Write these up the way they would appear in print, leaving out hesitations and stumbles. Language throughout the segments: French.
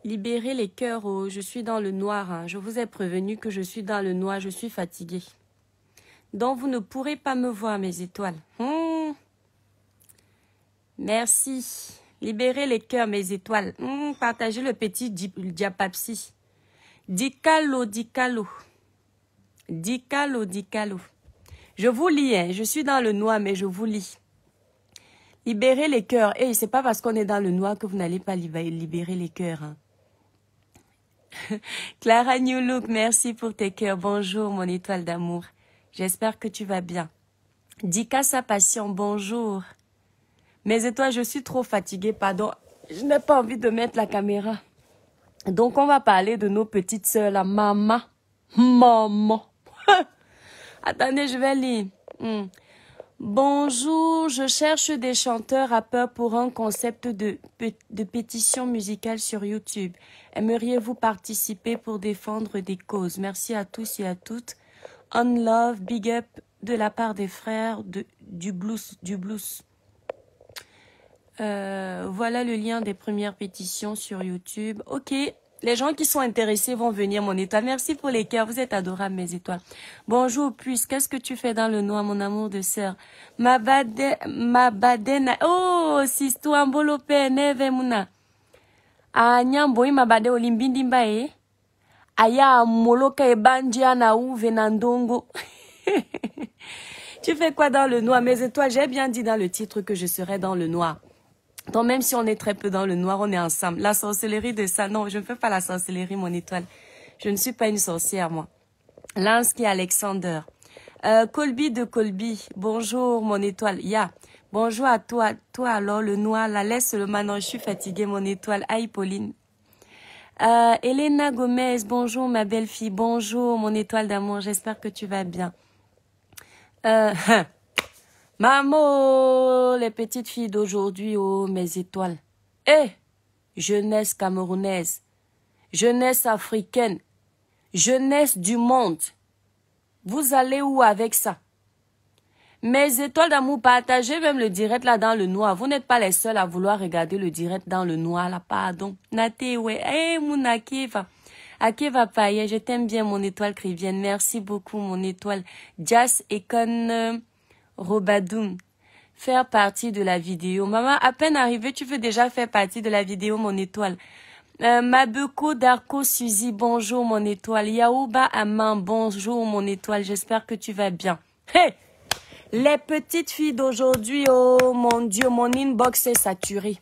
Libérez les cœurs. Oh, je suis dans le noir. Hein. Je vous ai prévenu que je suis dans le noir. Je suis fatiguée. Donc, vous ne pourrez pas me voir, mes étoiles. Merci. Libérez les cœurs, mes étoiles. Partagez le petit diapapsi. Dicalo, dicalo. Dicalo, dicalo. Je vous lis, hein. Je suis dans le noir, mais je vous lis. Libérez les cœurs. Et c'est pas parce qu'on est dans le noir que vous n'allez pas libérer les cœurs. Hein. Clara New Look, merci pour tes cœurs. Bonjour, mon étoile d'amour. J'espère que tu vas bien. Dika sa passion, bonjour. Mes étoiles, je suis trop fatiguée, pardon. Je n'ai pas envie de mettre la caméra. Donc, on va parler de nos petites sœurs, la maman. Maman. Attendez, je vais lire. Bonjour, je cherche des chanteurs rappeurs pour un concept de pétition musicale sur YouTube. Aimeriez-vous participer pour défendre des causes? Merci à tous et à toutes. On love, big up de la part des frères du blues. Voilà le lien des premières pétitions sur YouTube. Ok, les gens qui sont intéressés vont venir, mon étoile. Merci pour les cœurs, vous êtes adorables, mes étoiles. Bonjour, Puce, qu'est-ce que tu fais dans le noir, mon amour de sœur? Ma badena. Oh, sisto ambolope neve muna. Anyambo ma bade olimbindimba e. Aya moloka e bandia na ou venandongo. Tu fais quoi dans le noir, mes étoiles? J'ai bien dit dans le titre que je serais dans le noir. Donc même si on est très peu dans le noir, on est ensemble. La sorcellerie de ça, non, je ne fais pas la sorcellerie, mon étoile. Je ne suis pas une sorcière, moi. Lansky Alexander. Colby de Colby. Bonjour, mon étoile. Ya. Bonjour à toi. Toi alors, le noir, la laisse le maintenant. Je suis fatiguée, mon étoile. Aïe, Pauline. Elena Gomez. Bonjour, ma belle fille. Bonjour, mon étoile d'amour. J'espère que tu vas bien. Maman, les petites filles d'aujourd'hui, oh, mes étoiles. Jeunesse camerounaise, jeunesse africaine, jeunesse du monde. Vous allez où avec ça? Mes étoiles d'amour, partagez même le direct là dans le noir. Vous n'êtes pas les seuls à vouloir regarder le direct dans le noir là, pardon. Nate, ouais, mon Akiva. Akiva Paye, je t'aime bien, mon étoile crivienne. Merci beaucoup, mon étoile. Jas Ekon Robadoum. Faire partie de la vidéo. Maman, à peine arrivée, tu veux déjà faire partie de la vidéo, mon étoile. Mabeko Darko Suzy, bonjour, mon étoile. Yaouba Aman, bonjour, mon étoile. J'espère que tu vas bien. Hey! Les petites filles d'aujourd'hui, oh mon Dieu, mon inbox est saturé.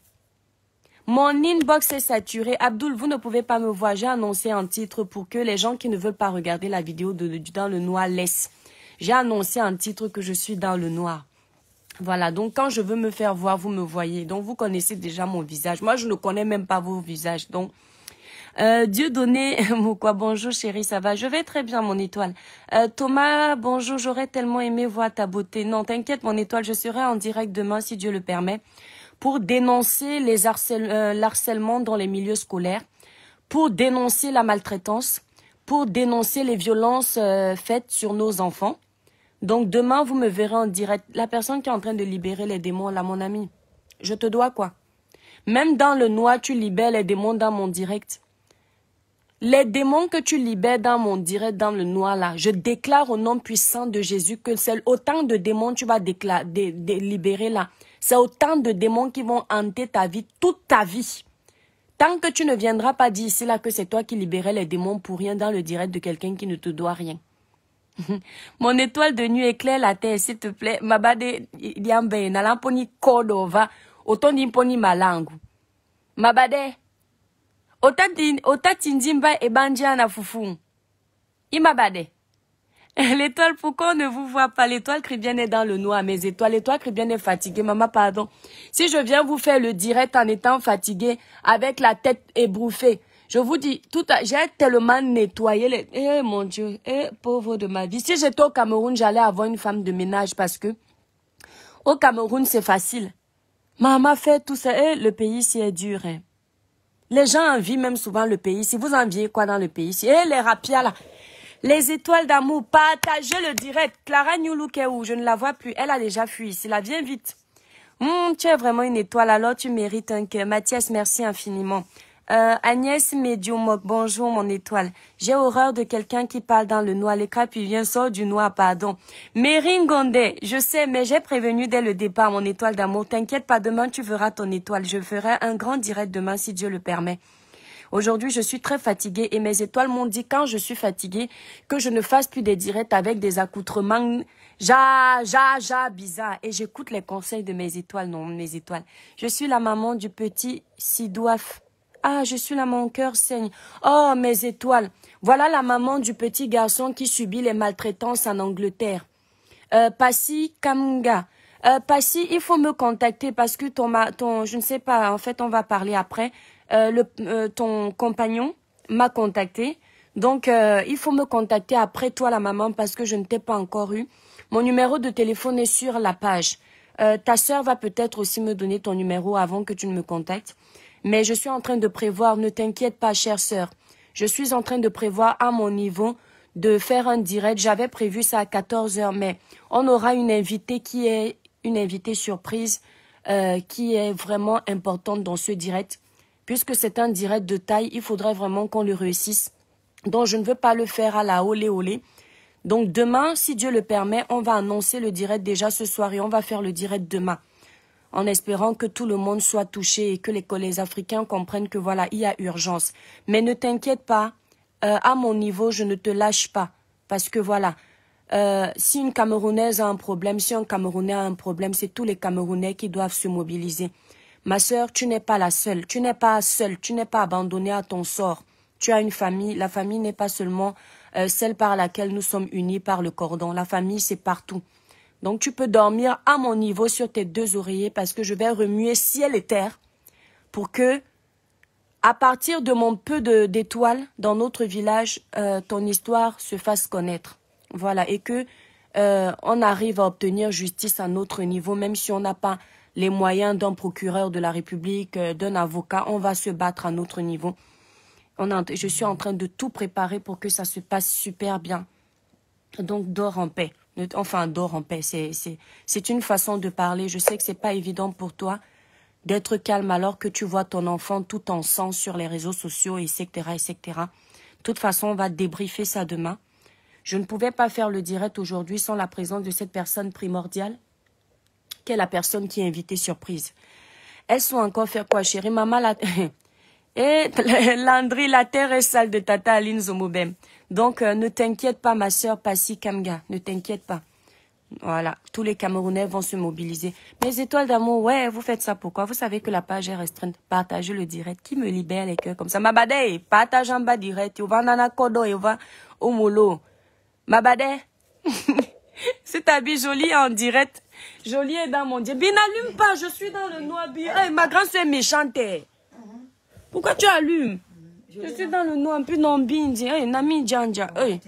Mon inbox est saturé. Abdoul, vous ne pouvez pas me voir. J'ai annoncé un titre pour que les gens qui ne veulent pas regarder la vidéo dans le noir laissent. J'ai annoncé un titre que je suis dans le noir. Voilà, donc quand je veux me faire voir, vous me voyez. Donc vous connaissez déjà mon visage. Moi, je ne connais même pas vos visages. Donc, Dieudonné, quoi, bonjour chérie, ça va? Je vais très bien, mon étoile. Thomas, bonjour, j'aurais tellement aimé voir ta beauté. Non, t'inquiète, mon étoile, je serai en direct demain, si Dieu le permet, pour dénoncer l'harcèlement dans les milieux scolaires, pour dénoncer la maltraitance, pour dénoncer les violences faites sur nos enfants. Donc demain, vous me verrez en direct. La personne qui est en train de libérer les démons, là, mon ami, je te dois quoi? Même dans le noir, tu libères les démons dans mon direct. Les démons que tu libères dans mon direct, dans le noir, là, je déclare au nom puissant de Jésus que c'est autant de démons que tu vas libérer là. C'est autant de démons qui vont hanter ta vie, toute ta vie. Tant que tu ne viendras pas dire ici là que c'est toi qui libérais les démons pour rien dans le direct de quelqu'un qui ne te doit rien. Mon étoile de nuit éclaire la terre, s'il te plaît. Mabade, yambe, nalamponi kodova, otonimponi malangu. Mabade, otatindimba e bandiana foufou. Imabade. L'étoile, pourquoi on ne vous voit pas? L'étoile chrétienne est dans le noir, mes étoiles. L'étoile chrétienne est fatiguée, maman, pardon. Si je viens vous faire le direct en étant fatiguée, avec la tête ébrouffée, je vous dis, j'ai tellement nettoyé les... Eh, mon Dieu, pauvre de ma vie. Si j'étais au Cameroun, j'allais avoir une femme de ménage parce que au Cameroun, c'est facile. Maman fait tout ça. Le pays, c'est dur, hein. Les gens envient même souvent le pays. Si vous enviez quoi dans le pays ici? Eh, les rapias là. Les étoiles d'amour, partagez le direct. Clara Newloukéou, je ne la vois plus. Elle a déjà fui ici. Là, viens vite. Tu es vraiment une étoile, alors tu mérites un cœur. Mathias, merci infiniment. Agnès Medium, bonjour mon étoile. J'ai horreur de quelqu'un qui parle dans le noir. Les crêpes, il vient, sort du noir, pardon. Mérine Gondé, je sais, mais j'ai prévenu dès le départ mon étoile d'amour. T'inquiète pas, demain tu verras ton étoile. Je ferai un grand direct demain si Dieu le permet. Aujourd'hui, je suis très fatiguée et mes étoiles m'ont dit quand je suis fatiguée que je ne fasse plus des directs avec des accoutrements bizarres. Et j'écoute les conseils de mes étoiles, non, mes étoiles. Je suis la maman du petit Sidouaf. Ah, je suis là, mon cœur saigne. Oh, mes étoiles. Voilà la maman du petit garçon qui subit les maltraitances en Angleterre. Passy Kamunga. Passy, il faut me contacter parce que ton, je ne sais pas, en fait, on va parler après. Ton compagnon m'a contacté. Donc, il faut me contacter après toi, la maman, parce que je ne t'ai pas encore eu. Mon numéro de téléphone est sur la page. Ta sœur va peut-être aussi me donner ton numéro avant que tu ne me contactes. Mais je suis en train de prévoir, ne t'inquiète pas, chère sœur. Je suis en train de prévoir à mon niveau de faire un direct. J'avais prévu ça à 14 h, mais on aura une invitée qui est une invitée surprise qui est vraiment importante dans ce direct. Puisque c'est un direct de taille, il faudrait vraiment qu'on le réussisse. Donc, je ne veux pas le faire à la olé olé. Donc, demain, si Dieu le permet, on va annoncer le direct déjà ce soir et on va faire le direct demain. En espérant que tout le monde soit touché et que les Africains comprennent que voilà, il y a urgence. Mais ne t'inquiète pas, à mon niveau, je ne te lâche pas. Parce que voilà, si une Camerounaise a un problème, si un Camerounais a un problème, c'est tous les Camerounais qui doivent se mobiliser. Ma sœur, tu n'es pas la seule, tu n'es pas seule, tu n'es pas abandonnée à ton sort. Tu as une famille, la famille n'est pas seulement celle par laquelle nous sommes unis par le cordon. La famille, c'est partout. Donc, tu peux dormir à mon niveau sur tes 2 oreillers parce que je vais remuer ciel et terre pour que, à partir de mon peu d'étoiles dans notre village, ton histoire se fasse connaître. Voilà, et que on arrive à obtenir justice à notre niveau, même si on n'a pas les moyens d'un procureur de la République, d'un avocat, on va se battre à notre niveau. Je suis en train de tout préparer pour que ça se passe super bien. Donc, dors en paix. Enfin, dors en paix. C'est une façon de parler. Je sais que c'est pas évident pour toi d'être calme alors que tu vois ton enfant tout en sang sur les réseaux sociaux, etc., etc. De toute façon, on va débriefer ça demain. Je ne pouvais pas faire le direct aujourd'hui sans la présence de cette personne primordiale, qui est la personne qui est invitée surprise. Elles sont encore faire quoi, chérie? Maman, et Landry, la terre est sale de Tata Aline Zomobem. Donc, ne t'inquiète pas, ma sœur Passy Kamga. Ne t'inquiète pas. Voilà, tous les Camerounais vont se mobiliser. Mes étoiles d'amour, ouais, vous faites ça pourquoi? Vous savez que la page est restreinte. Partagez le direct. Qui me libère les cœurs comme ça? Mabade, partage en bas direct. On va nana kodo, on va au molo. Mabade, c'est ta vie jolie en direct. Jolie est dans mon Dieu. Bien, n'allume pas, je suis dans le noir. Hey, ma grande soeur est méchante. Pourquoi tu allumes? Je suis dans le noir, puis non, bien, hey, Nami Djandja. Hey.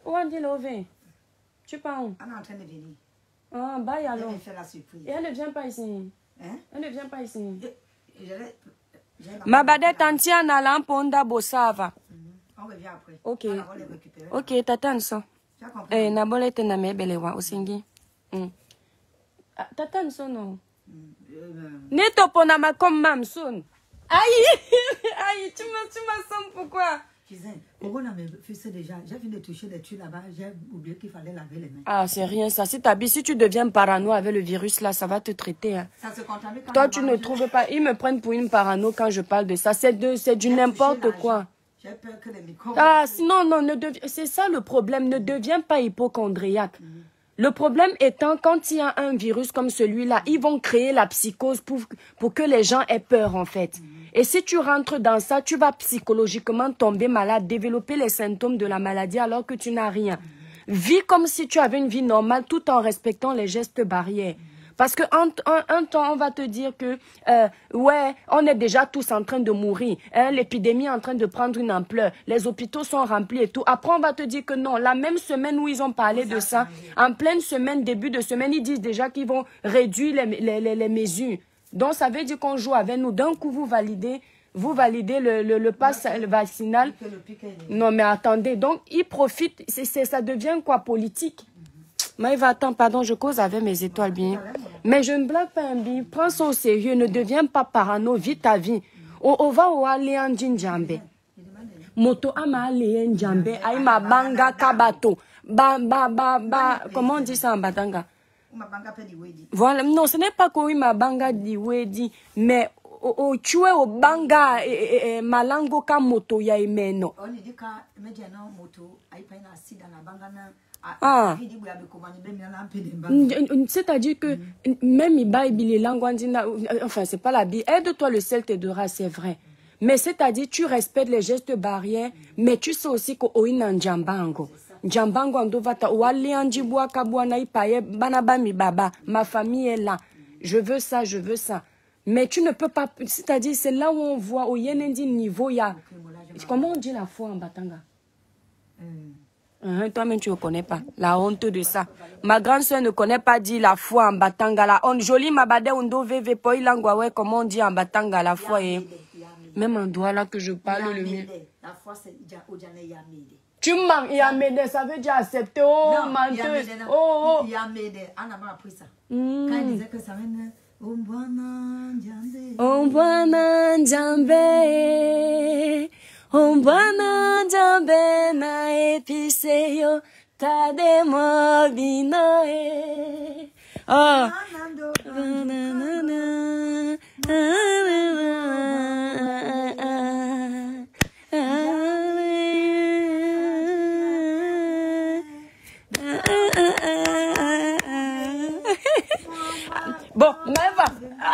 Où est-ce l'ové? Tu pars où? Elle est en train de venir. Ah, bye alors. Elle fait la surprise. Et elle ne vient pas ici. Hein? Elle ne vient pas ici. Ma Mabade tantia na lamponda bosava. On revient après. Ok. On va les récupérer. Ok, tatan so. Tu as compris? Eh, nabole te na mebelewa osingi. Tatan so non. Neto ponama comme mam son. Aïe! Aïe, tu me sens pourquoi? Pourquoi on a fait déjà? J'ai fini de toucher les tuyaux là-bas, j'ai oublié qu'il fallait laver les mains. Ah, c'est rien ça. Si tu deviens parano avec le virus là, ça va te traiter. Hein. Ça se contamine quand toi, tu ne trouves pas. Ils me prennent pour une parano quand je parle de ça. C'est du n'importe quoi. J'ai peur que les microbes... Ah, sinon, non, c'est ça le problème. Ne deviens pas hypochondriaque. Le problème étant, quand il y a un virus comme celui-là, ils vont créer la psychose pour que les gens aient peur, en fait. Et si tu rentres dans ça, tu vas psychologiquement tomber malade, développer les symptômes de la maladie alors que tu n'as rien. Vis comme si tu avais une vie normale tout en respectant les gestes barrières. Parce qu'un temps, on va te dire que, ouais, on est déjà tous en train de mourir. Hein, l'épidémie est en train de prendre une ampleur. Les hôpitaux sont remplis et tout. Après, on va te dire que non. La même semaine où ils ont parlé de ça, en pleine semaine, début de semaine, ils disent déjà qu'ils vont réduire les mesures. Donc, ça veut dire qu'on joue avec nous. D'un coup, vous validez Vous validez le pass vaccinal. Non, mais attendez. Donc, ils profitent. Ça devient quoi, politique? Maëva, attends, pardon, je cause avec mes étoiles bien. Mais je ne blague pas un bien. Prends ça au sérieux. Ne deviens pas parano. Vis ta vie. On va au Aléan Djinjambe. Moto ama Aléan Djambe. Aïma banga kabato. Comment on dit ça en batanga? Voilà. Non, ce n'est pas qu'Oima banga diwedi. Mais o chue o banga malango ka moto ya imeno. Ah. C'est-à-dire que même les langues, enfin c'est pas la Bible. Aide-toi, le ciel t'aidera, c'est vrai. Mais c'est-à-dire tu respectes les gestes barrières, mais tu sais aussi que oina njambango. Njambango andovata wali anjibwa kabwana ipaye banabami baba. Ma famille est là. Je veux ça, je veux ça. Mais tu ne peux pas, c'est-à-dire c'est là où on voit au yenendi niveau, il y a, comment on dit la foi en batanga? Toi-même tu ne connais pas, la honte de ça. Ma grande soeur ne connaît pas dire la foi en batanga, la honte. Jolie mabade undo veve poi langwawe, comment on dit en batanga la foi et même en doigt là que je parle le mien. La foi c'est yamede. Tu manques yamede, ça veut dire accepter, oh menteuse, oh. Yamede, Anna m'a appris ça. Quand il disait que ça venait. Ombwana njambe na episeyo tademo binoe. Oh. Bon, Maëva,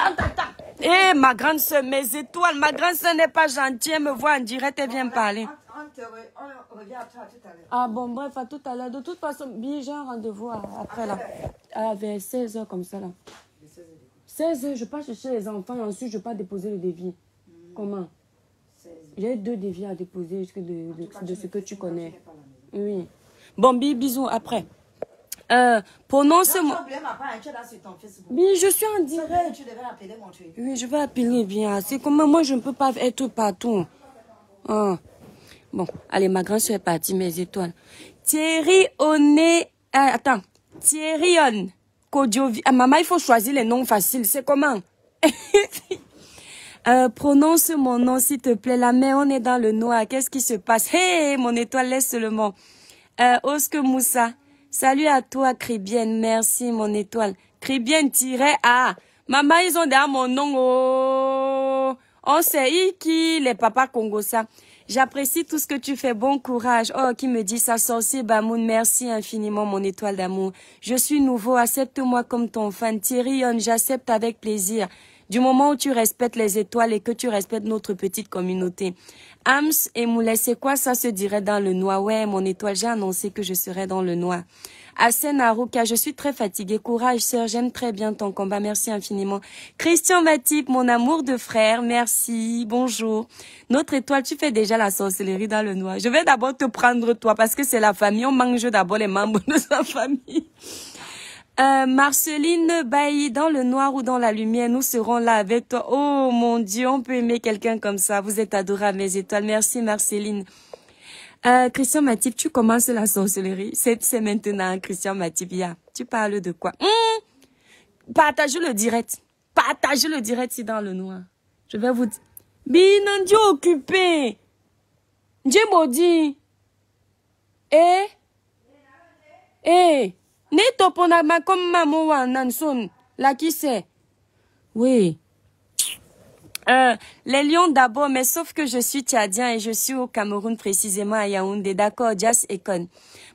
attends. Eh, ma grande soeur, mes étoiles, ma grande soeur n'est pas gentille, elle me voit en direct, elle vient parler. On revient à toi tout à l'heure. Ah bon, bref, à tout à l'heure. De toute façon, bien, j'ai un rendez-vous après là. Vers 16h comme ça là. 16h, je passe chez les enfants et ensuite je pars déposer le devis. Comment? J'ai 2 devis à déposer de ce que tu connais. Oui. Bon, bisous après. Prononce-moi. Oui, je suis en direct. Tu devais appeler mon truc. Oui, je vais appeler bien. C'est comme moi, je ne peux pas être partout. Ah. Bon, allez, ma grande soeur est partie, mes étoiles. Thierry Oné. Attends. Thierry On. Kodjovi. Ah, maman, il faut choisir les noms faciles. C'est comment? Prononce mon nom, s'il te plaît. La main, on est dans le noir. Qu'est-ce qui se passe? Hey, mon étoile, laisse seulement. Osque Moussa. Salut à toi, Cribienne. Merci, mon étoile. Cribienne-A. Maman, ils ont derrière mon nom. Oh. On sait qui, les papas Congosa. J'apprécie tout ce que tu fais. Bon courage. Oh, qui me dit ça, sorcier Bamoun. Merci infiniment, mon étoile d'amour. Je suis nouveau. Accepte-moi comme ton fan. Thierry, j'accepte avec plaisir. Du moment où tu respectes les étoiles et que tu respectes notre petite communauté. Ams et Moulet, c'est quoi ça se dirait dans le noir? Ouais, mon étoile, j'ai annoncé que je serais dans le noir. Asen Aruka, je suis très fatiguée. Courage, sœur, j'aime très bien ton combat. Merci infiniment. Christian Matip, mon amour de frère, merci. Bonjour. Notre étoile, tu fais déjà la sorcellerie dans le noir. Je vais d'abord te prendre toi parce que c'est la famille. On mange d'abord les membres de sa famille. Marceline Bailly, dans le noir ou dans la lumière, nous serons là avec toi. Oh mon Dieu, on peut aimer quelqu'un comme ça. Vous êtes adorables, mes étoiles. Merci Marceline. Christian Matip, tu commences la sorcellerie. C'est maintenant, Christian Matip. Tu parles de quoi? Partagez le direct. Partagez le direct si dans le noir. Je vais vous dire. Binandio occupé. Djemodi. Neto ponama comme maman wa nanson. Là qui c'est? Oui. Les lions d'abord, mais sauf que je suis tchadien et je suis au Cameroun, précisément à Yaoundé. D'accord, Jas Ekon.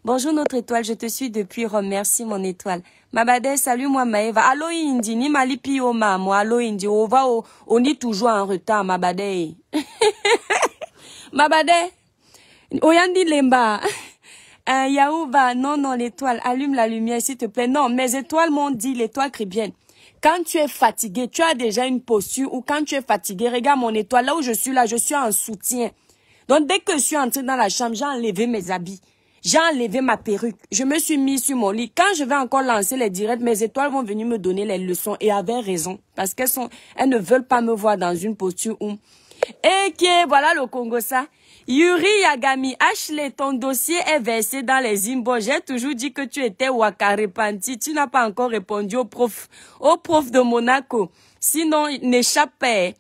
Bonjour notre étoile, je te suis depuis Rome. Merci mon étoile. Mabade, salut moi Maëva. Allo Indi, ni malipi o mamo. Allo Indi, on est toujours en retard, Mabade. Mabade, oyandi lemba. Yaouba, non, l'étoile, allume la lumière s'il te plaît. Non, mes étoiles m'ont dit, l'étoile cribienne. Quand tu es fatigué, tu as déjà une posture ou quand tu es fatigué, regarde mon étoile, là où je suis en soutien. Donc dès que je suis entrée dans la chambre, j'ai enlevé mes habits. J'ai enlevé ma perruque. Je me suis mise sur mon lit. Quand je vais encore lancer les directs, mes étoiles vont venir me donner les leçons et avaient raison. Parce elles ne veulent pas me voir dans une posture où Et voilà le Congo ça. Yuri Yagami, Ashley, ton dossier est versé dans les inbox. J'ai toujours dit que tu étais Waka repenti. Tu n'as pas encore répondu au prof de Monaco. Sinon, il n'échappait.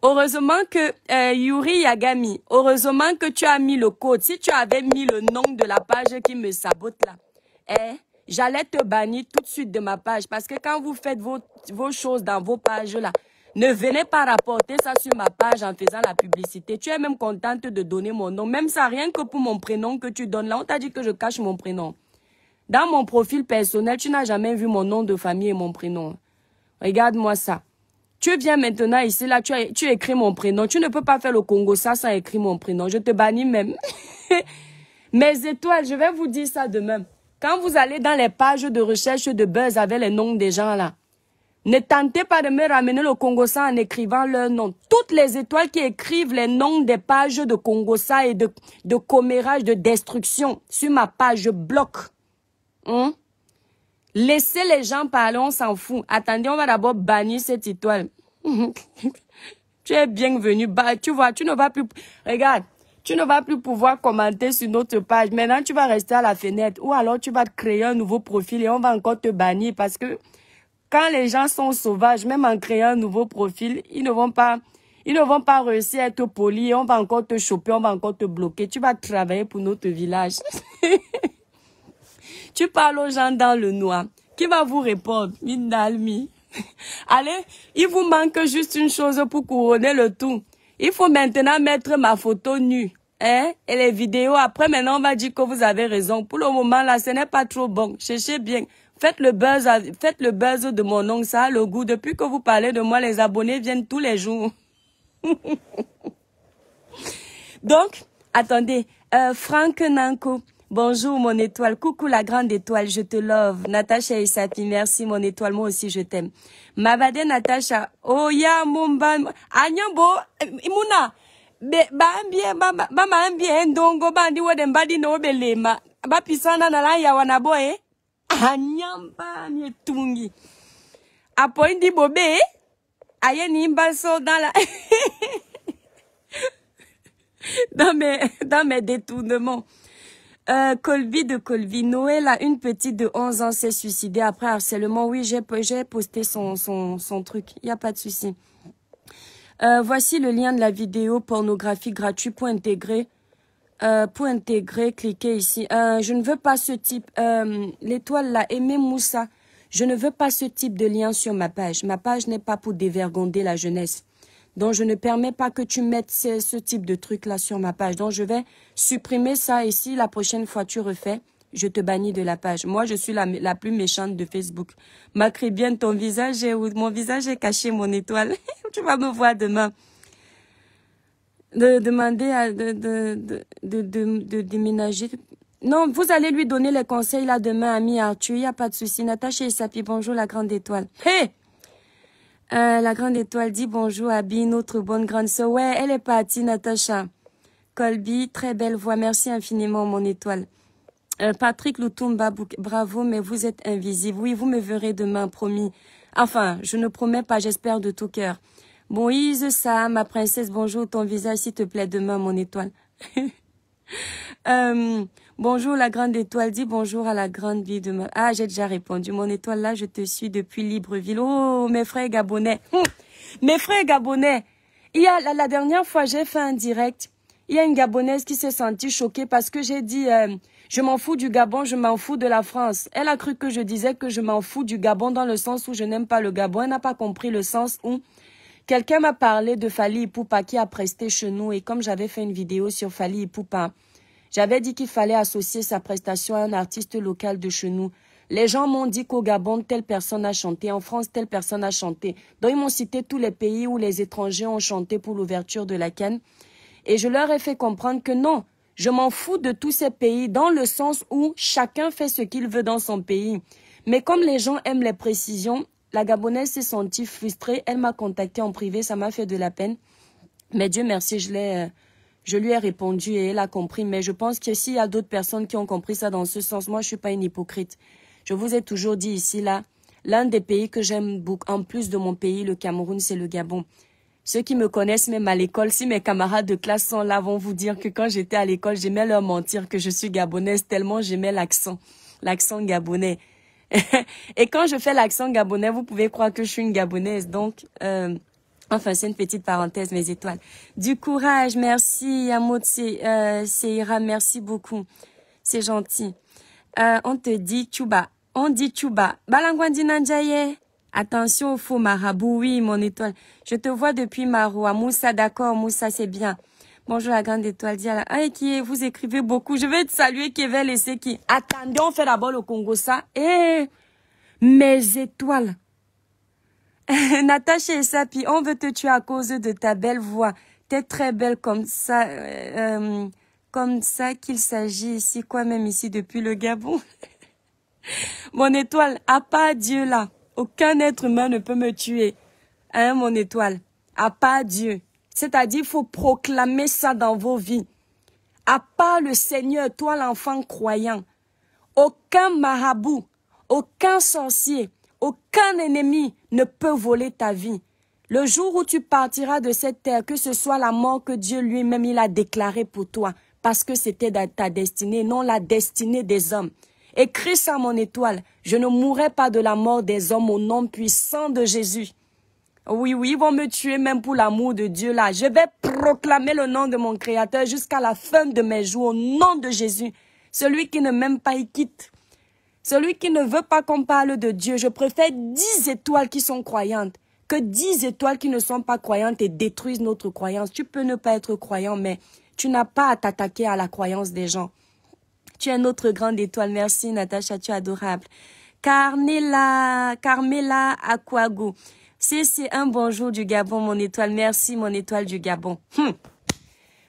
Heureusement que Yuri Yagami, heureusement que tu as mis le code. Si tu avais mis le nom de la page qui me sabote là, j'allais te bannir tout de suite de ma page. Parce que quand vous faites vos choses dans vos pages là, ne venez pas rapporter ça sur ma page en faisant la publicité. Tu es même contente de donner mon nom. Même ça, rien que pour mon prénom que tu donnes là, on t'a dit que je cache mon prénom. Dans mon profil personnel, tu n'as jamais vu mon nom de famille et mon prénom. Regarde-moi ça. Tu viens maintenant ici, là, tu écris mon prénom. Tu ne peux pas faire le Congo ça sans écrire mon prénom. Je te bannis même. Mes étoiles, je vais vous dire ça demain. Quand vous allez dans les pages de recherche de buzz avec les noms des gens là, ne tentez pas de me ramener le Congossa en écrivant leur nom. Toutes les étoiles qui écrivent les noms des pages de Congossa et de commérage, de destruction sur ma page, je bloque. Laissez les gens parler, on s'en fout. Attendez, on va d'abord bannir cette étoile. Tu es bienvenu. Tu vois, tu ne vas plus... Regarde, tu ne vas plus pouvoir commenter sur notre page. Maintenant, tu vas rester à la fenêtre. Ou alors, tu vas te créer un nouveau profil et on va encore te bannir parce que quand les gens sont sauvages, même en créant un nouveau profil, ils ne vont pas réussir à être polis. On va encore te choper, on va encore te bloquer. Tu vas travailler pour notre village. Tu parles aux gens dans le noir. Qui va vous répondre? Minalmi. Allez, il vous manque juste une chose pour couronner le tout. Il faut maintenant mettre ma photo nue. Et les vidéos. Après, maintenant, on va dire que vous avez raison. Pour le moment, là, ce n'est pas trop bon. Cherchez bien. Faites le buzz de mon nom, ça a le goût. Depuis que vous parlez de moi, les abonnés viennent tous les jours. Donc, attendez. Franck Nanko, bonjour mon étoile. Coucou la grande étoile, je te love. Natacha Isapi, merci mon étoile, moi aussi je t'aime. Mabade Natacha, oh ya mumba, anyambo, imuna, ba ambie ndongo bandi wode mbadi no belema. Ba pisana na la ya wanaboe. Anyamba ni tungi. Apoindi bobe, aye ni mbaso dans la... dans mes détournements. Colby de Colby. Noël a une petite de 11 ans s'est suicidée après harcèlement. Oui, j'ai posté son truc. Il n'y a pas de souci. Voici le lien de la vidéo pornographie gratuit pour intégrer. Cliquez ici. Je ne veux pas ce type. L'étoile là, Aimé Moussa. Je ne veux pas ce type de lien sur ma page. Ma page n'est pas pour dévergonder la jeunesse. Donc, je ne permets pas que tu mettes ce type de truc-là sur ma page. Donc, je vais supprimer ça ici. La prochaine fois, tu refais, je te bannis de la page. Moi, je suis la plus méchante de Facebook. M'écris bien ton visage. Mon visage est caché, mon étoile. Tu vas me voir demain. Demander de déménager. Non, vous allez lui donner les conseils là demain, ami Arthur. Il n'y a pas de souci. Natacha et Sapi, bonjour la grande étoile. Hey! La grande étoile dit bonjour à Bi, notre bonne grande sœur. Ouais, elle est partie, Natacha. Colby, très belle voix. Merci infiniment, mon étoile. Patrick Lutumba, bravo, mais vous êtes invisible. Oui, vous me verrez demain, promis. Enfin, je ne promets pas, j'espère de tout cœur. Moïse, ça, ma princesse, bonjour, ton visage, s'il te plaît, demain, mon étoile. Bonjour, la grande étoile, dis bonjour à la grande vie de ma... Ah, j'ai déjà répondu. Mon étoile, là, je te suis depuis Libreville. Oh, mes frères gabonais. Mes frères gabonais. Il y a, la dernière fois, j'ai fait un direct. Il y a une gabonaise qui s'est sentie choquée parce que j'ai dit, je m'en fous du Gabon, je m'en fous de la France. Elle a cru que je disais que je m'en fous du Gabon dans le sens où je n'aime pas le Gabon. Elle n'a pas compris le sens où quelqu'un m'a parlé de Fally Ipupa qui a presté chez nous. Et comme j'avais fait une vidéo sur Fally Ipupa, j'avais dit qu'il fallait associer sa prestation à un artiste local de chez nous. Les gens m'ont dit qu'au Gabon, telle personne a chanté. En France, telle personne a chanté. Donc, ils m'ont cité tous les pays où les étrangers ont chanté pour l'ouverture de la CAN. Et je leur ai fait comprendre que non, je m'en fous de tous ces pays dans le sens où chacun fait ce qu'il veut dans son pays. Mais comme les gens aiment les précisions, la Gabonaise s'est sentie frustrée. Elle m'a contacté en privé, ça m'a fait de la peine. Mais Dieu merci, je lui ai répondu et elle a compris. Mais je pense que s'il y a d'autres personnes qui ont compris ça dans ce sens, moi, je ne suis pas une hypocrite. Je vous ai toujours dit ici, là, l'un des pays que j'aime beaucoup, en plus de mon pays, le Cameroun, c'est le Gabon. Ceux qui me connaissent même à l'école, si mes camarades de classe sont là, vont vous dire que quand j'étais à l'école, j'aimais leur mentir que je suis gabonaise tellement j'aimais l'accent gabonais. Et quand je fais l'accent gabonais, vous pouvez croire que je suis une gabonaise. Donc, enfin, c'est une petite parenthèse, mes étoiles. Du courage, merci, Yamotse, Seira, merci beaucoup. C'est gentil. On te dit Tchouba. On dit Tchouba. Balangwandi Nanjaye. Attention au faux marabout. Oui, mon étoile. Je te vois depuis Maroua. Moussa, d'accord. Moussa, c'est bien. Bonjour, la grande étoile. Dis à la... Ah, qui est, vous écrivez beaucoup. Je vais te saluer, Kevel et Seki. Attendez, on fait d'abord le Congo, ça. Eh, mes étoiles. Natacha et Sapi, on veut te tuer à cause de ta belle voix. T'es très belle comme ça qu'il s'agit ici, quoi, même ici depuis le Gabon. Mon étoile, à part Dieu là, aucun être humain ne peut me tuer. Hein, mon étoile, à part Dieu. C'est-à-dire, il faut proclamer ça dans vos vies. À part le Seigneur, toi l'enfant croyant, aucun marabout, aucun sorcier, aucun ennemi ne peut voler ta vie. Le jour où tu partiras de cette terre, que ce soit la mort que Dieu lui-même il a déclarée pour toi, parce que c'était ta destinée, non la destinée des hommes. Écris ça, mon étoile. Je ne mourrai pas de la mort des hommes au nom puissant de Jésus. Oui, oui, ils vont me tuer même pour l'amour de Dieu là. Je vais proclamer le nom de mon Créateur jusqu'à la fin de mes jours au nom de Jésus. Celui qui ne m'aime pas, il quitte. Celui qui ne veut pas qu'on parle de Dieu, je préfère 10 étoiles qui sont croyantes que 10 étoiles qui ne sont pas croyantes et détruisent notre croyance. Tu peux ne pas être croyant, mais tu n'as pas à t'attaquer à la croyance des gens. Tu es notre grande étoile. Merci, Natacha, tu es adorable. Carmela Aquago. C'est un bonjour du Gabon, mon étoile. Merci, mon étoile du Gabon.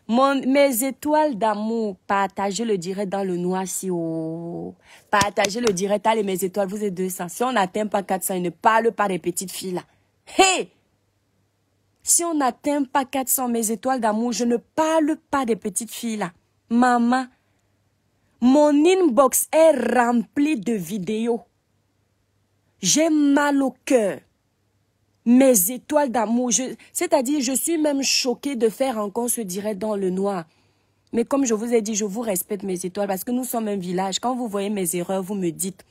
Mes étoiles d'amour, partagez le direct dans le noir si oh. Partagez le direct, allez mes étoiles, vous êtes 200. Si on n'atteint pas 400, il ne parle pas des petites filles là. Hey! Si on n'atteint pas 400, mes étoiles d'amour, je ne parle pas des petites filles là. Maman, mon inbox est rempli de vidéos. J'ai mal au cœur. Mes étoiles d'amour, c'est-à-dire je suis même choquée de faire encore ce direct dans le noir. Mais comme je vous ai dit, je vous respecte mes étoiles parce que nous sommes un village. Quand vous voyez mes erreurs, vous me dites.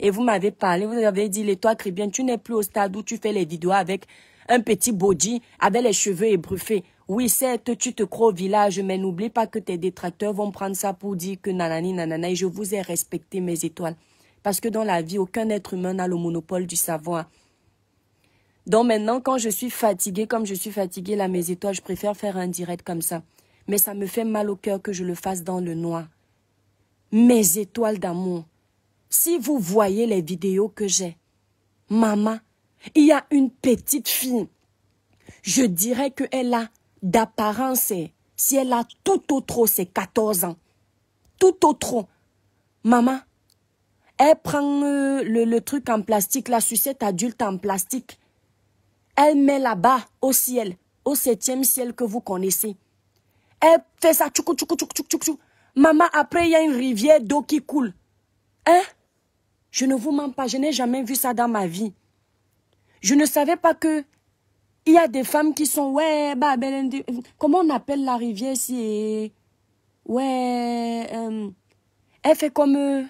Et vous m'avez parlé, vous avez dit, l'étoile Caribbean, tu n'es plus au stade où tu fais les vidéos avec un petit body, avec les cheveux ébruffés. Oui, certes, tu te crois au village, mais n'oublie pas que tes détracteurs vont prendre ça pour dire que nanani, nanana. Et je vous ai respecté mes étoiles. Parce que dans la vie, aucun être humain n'a le monopole du savoir. Donc maintenant, quand je suis fatiguée, comme je suis fatiguée là, mes étoiles, je préfère faire un direct comme ça. Mais ça me fait mal au cœur que je le fasse dans le noir. Mes étoiles d'amour. Si vous voyez les vidéos que j'ai, maman, il y a une petite fille. Je dirais qu'elle a d'apparence, si elle a tout autre, c'est 14 ans. Tout autre. Maman, elle prend le truc en plastique, la sucette adulte en plastique. Elle met là-bas au ciel, au 7e ciel que vous connaissez. Elle fait ça, tchoukou, tchoukou, tchoukou, tchoukou, tchoukou. Maman, après, il y a une rivière d'eau qui coule. Hein? Je ne vous mens pas, je n'ai jamais vu ça dans ma vie. Je ne savais pas que il y a des femmes qui sont, ouais, bah, comment on appelle la rivière ici? Ouais, elle fait comme,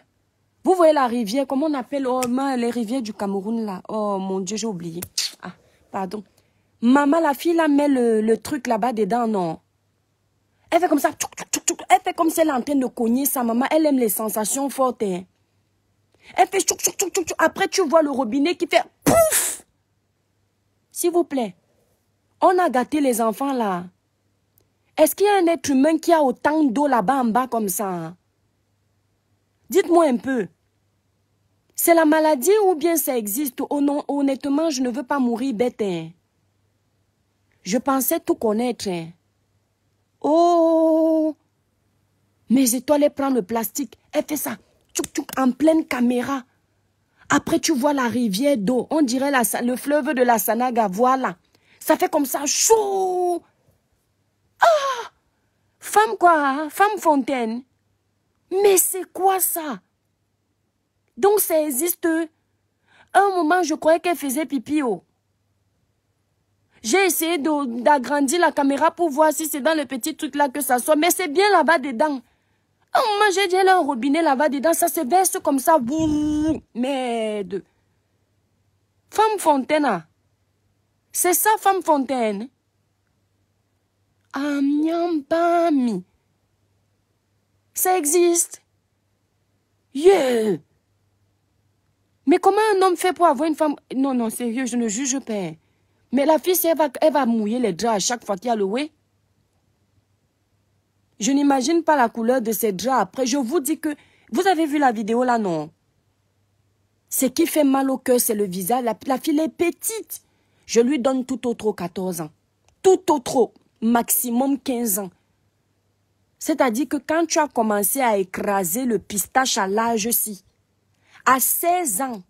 vous voyez la rivière, comment on appelle, oh, les rivières du Cameroun là. Oh mon Dieu, j'ai oublié. Ah, pardon. Maman, la fille là met le truc là-bas dedans, non. Elle fait comme ça, tchouk, tchouk, tchouk, tchouk. Elle fait comme si elle est en train de cogner sa maman. Elle aime les sensations fortes. Hein. Elle fait tchouk, tchouk, tchouk, tchouk. Après, tu vois le robinet qui fait pouf. S'il vous plaît, on a gâté les enfants là. Est-ce qu'il y a un être humain qui a autant d'eau là-bas en bas comme ça? Hein? Dites-moi un peu. C'est la maladie ou bien ça existe? Oh non, honnêtement, je ne veux pas mourir bête. Hein. Je pensais tout connaître. Hein. Oh! Mes étoiles, elle prend le plastique. Elle fait ça. Tchouk, tchouk, en pleine caméra. Après, tu vois la rivière d'eau. On dirait le fleuve de la Sanaga. Voilà. Ça fait comme ça. Chou! Ah! Femme quoi? Hein? Femme fontaine. Mais c'est quoi ça? Donc ça existe. Un moment, je croyais qu'elle faisait pipi. Oh. J'ai essayé d'agrandir la caméra pour voir si c'est dans le petit truc là que ça sort. Mais c'est bien là-bas dedans. À un moment, j'ai dit, elle a un robinet là-bas dedans. Ça se verse comme ça. Boum. Merde. Femme fontaine. C'est ça, femme fontaine. Amiambami. Ça existe. Yeah. Mais comment un homme fait pour avoir une femme? Non, non, sérieux, je ne juge pas. Mais la fille, elle va mouiller les draps à chaque fois qu'il y a le way. Je n'imagine pas la couleur de ces draps. Après, je vous dis que... Vous avez vu la vidéo là, non? Ce qui fait mal au cœur, c'est le visage. La fille est petite. Je lui donne tout autre 14 ans. Tout autre, maximum 15 ans. C'est-à-dire que quand tu as commencé à écraser le pistache à l'âge-ci, à 16 ans,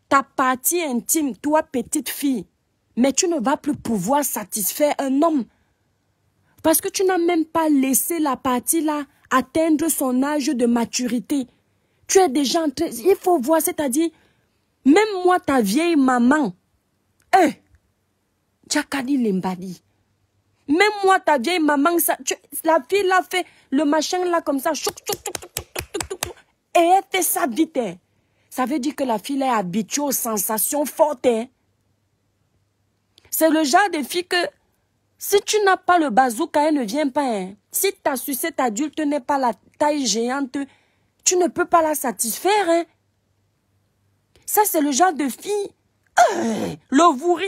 ta partie intime, toi petite fille, mais tu ne vas plus pouvoir satisfaire un homme. Parce que tu n'as même pas laissé la partie là atteindre son âge de maturité. Tu es déjà en train... Il faut voir, c'est-à-dire, même moi, ta vieille maman, Jakadi Limbadi, même moi, ta vieille maman, la fille là fait le machin là comme ça, et elle fait ça vite. Ça veut dire que la fille est habituée aux sensations fortes. C'est le genre de fille que, si tu n'as pas le bazooka, elle ne vient pas. Si ta sucette adulte n'est pas la taille géante, tu ne peux pas la satisfaire. Ça, c'est le genre de fille. Le vouri.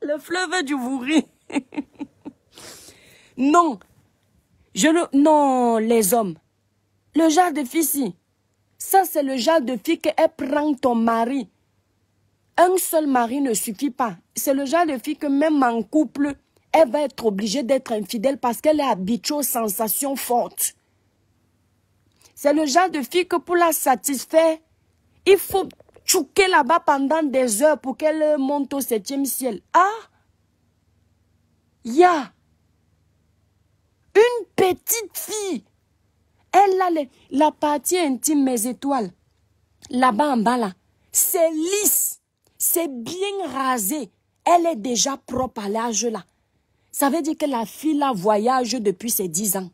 Le fleuve du vouri. Non. Non, les hommes. Le genre de fille, si. Ça, c'est le genre de fille qu'elle prend ton mari. Un seul mari ne suffit pas. C'est le genre de fille que même en couple, elle va être obligée d'être infidèle parce qu'elle est habituée aux sensations fortes. C'est le genre de fille que pour la satisfaire, il faut chouquer là-bas pendant des heures pour qu'elle monte au 7e ciel. Ah! Il y a une petite fille. Elle a la partie intime, mes étoiles. Là-bas en bas, là. C'est lisse. C'est bien rasé. Elle est déjà propre à l'âge là. Ça veut dire que la fille là voyage depuis ses 10 ans.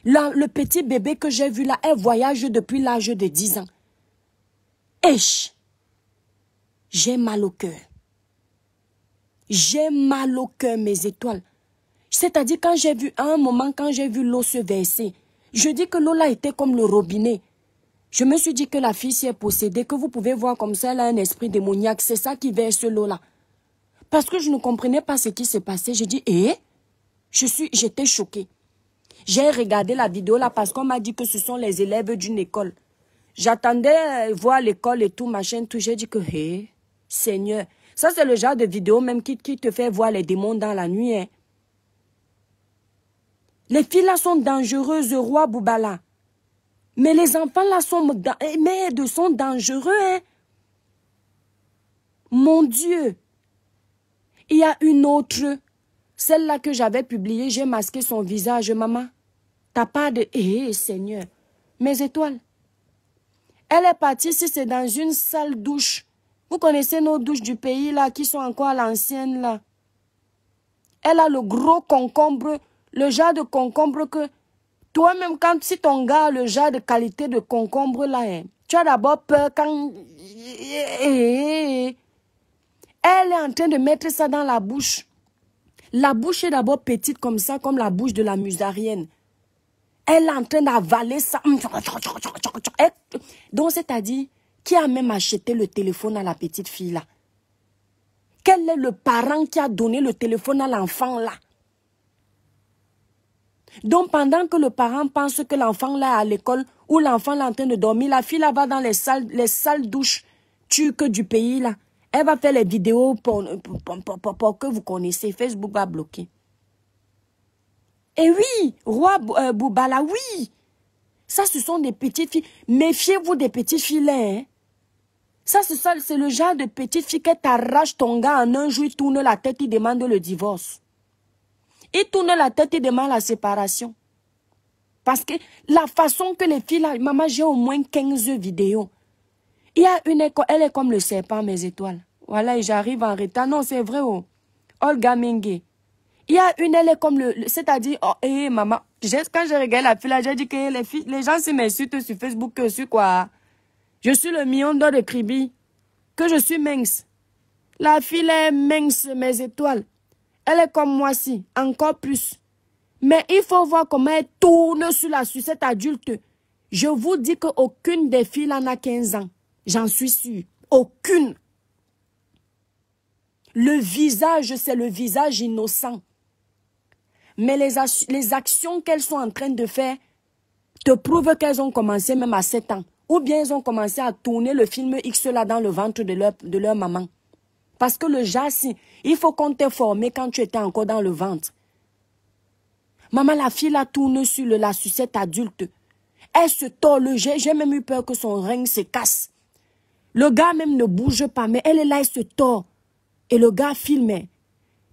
Là, le petit bébé que j'ai vu là, elle voyage depuis l'âge de 10 ans. J'ai mal au cœur. J'ai mal au cœur, mes étoiles. C'est-à-dire quand j'ai vu, à un moment, quand j'ai vu l'eau se verser, je dis que l'eau là était comme le robinet. Je me suis dit que la fille s'y est possédée, que vous pouvez voir comme ça, elle a un esprit démoniaque. C'est ça qui verse l'eau là. Parce que je ne comprenais pas ce qui se passait. J'ai dit, j'étais choquée. J'ai regardé la vidéo là parce qu'on m'a dit que ce sont les élèves d'une école. J'attendais voir l'école et tout, machin, tout. J'ai dit que, Seigneur, ça c'est le genre de vidéo même qui te fait voir les démons dans la nuit. Les filles là sont dangereuses, roi Boubala. Mais les enfants là sont dangereux. Mon Dieu. Il y a une autre, celle-là que j'avais publiée, j'ai masqué son visage, maman. T'as pas de... Seigneur, mes étoiles. Elle est partie, si c'est dans une salle douche. Vous connaissez nos douches du pays, là, qui sont encore à l'ancienne, là. Elle a le gros concombre, le genre de concombre que... Toi-même, si ton gars a le genre de qualité de concombre, là, tu as d'abord peur quand... Elle est en train de mettre ça dans la bouche. La bouche est d'abord petite comme ça, comme la bouche de la musarienne. Elle est en train d'avaler ça. Donc, c'est-à-dire, qui a même acheté le téléphone à la petite fille là? Quel est le parent qui a donné le téléphone à l'enfant là? Donc, pendant que le parent pense que l'enfant là est à l'école, ou l'enfant là est en train de dormir, la fille là va dans les salles douches turques du pays là. Elle va faire les vidéos pour que vous connaissez. Facebook va bloquer. Et oui, roi Boubala, oui. Ça, ce sont des petites filles. Méfiez-vous des petites filles là. Ça, c'est le genre de petite fille qui t'arrache ton gars en un jour, il tourne la tête, il demande le divorce. Il tourne la tête, il demande la séparation. Parce que la façon que les filles là, maman, j'ai au moins 15 vidéos. Il y a une école, elle est comme le serpent, mes étoiles. Voilà, et j'arrive en retard. Non, c'est vrai, oh. Olga Mengue. Il y a une, elle est comme c'est-à-dire, oh, maman, quand je regarde la fille là, j'ai dit que les gens m'insultent sur Facebook, que je suis quoi? Je suis le million d'or de Kribi, que je suis mince. La fille est mince, mes étoiles. Elle est comme moi, si, encore plus. Mais il faut voir comment elle tourne sur la sucette adulte. Je vous dis qu'aucune des filles en a 15 ans. J'en suis sûre. Aucune. Le visage, c'est le visage innocent. Mais les actions qu'elles sont en train de faire te prouvent qu'elles ont commencé même à 7 ans. Ou bien elles ont commencé à tourner le film X là dans le ventre de leur maman. Parce que le jassi, il faut qu'on t'ait formé quand tu étais encore dans le ventre. Maman, la fille là tourne sur la sucette adulte. Elle se tord le jet. J'ai même eu peur que son règne se casse. Le gars même ne bouge pas, mais elle est là, elle se tord. Et le gars filme.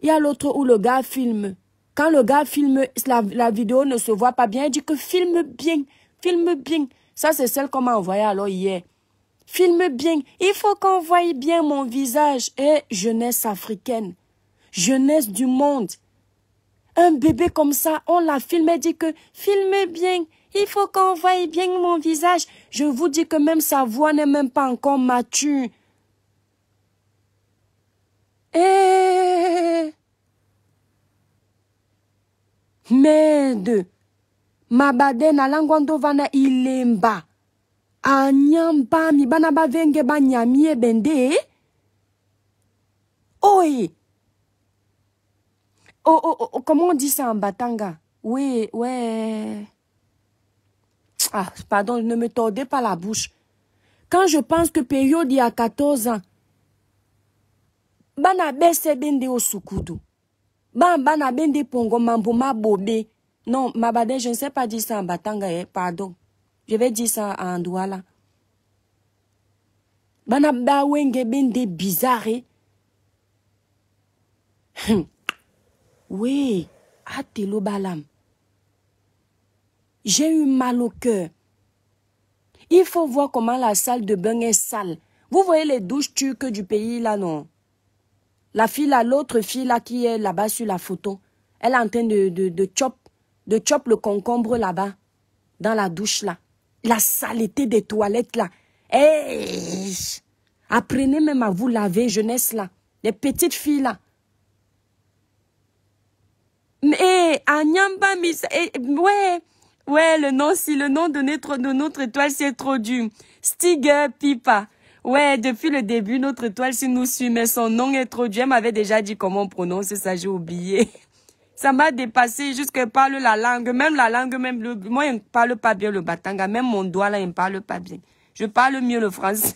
Il y a l'autre où le gars filme. Quand le gars filme, la vidéo ne se voit pas bien. Il dit que filme bien, filme bien. Ça, c'est celle qu'on m'a envoyée alors hier. Filme bien. Il faut qu'on voie bien mon visage. Et jeunesse africaine. Jeunesse du monde. Un bébé comme ça, on l'a filmé, dit que filme bien. Il faut qu'on voie bien mon visage. Je vous dis que même sa voix n'est même pas encore mature. Merde. Mabade na langwando vana ilemba. Anyamba mi bana ba venge ba nyami e bende. Oi. Comment on dit ça en batanga? Oui, ouais. Ah, pardon, ne me tordez pas la bouche. Quand je pense que période il y a 14 ans, bana bese bende au soukoudu. Bana bende pongo mambo ma bobé. Non, Mabade, je ne sais pas dire ça en batanga, pardon. Je vais dire ça en douala. Bana ba wenge bende bizarre. Oui, atelo balam. J'ai eu mal au cœur. Il faut voir comment la salle de bain est sale. Vous voyez les douches turques du pays là, non? La fille là, l'autre fille là qui est là-bas sur la photo, elle est en train de chop le concombre là-bas, dans la douche là. La saleté des toilettes là. Hey! Apprenez même à vous laver, jeunesse là. Les petites filles là. Mais, Anyamba, ouais, le nom de notre étoile, c'est trop dur. Stiger Pipa. Ouais, depuis le début, notre étoile, si nous suit, mais son nom est trop dur. Elle m'avait déjà dit comment on prononce ça, j'ai oublié. Ça m'a dépassé jusqu'à parle la langue. Même la langue, moi, je ne parle pas bien le batanga. Même mon doigt, là, il ne parle pas bien. Je parle mieux le français.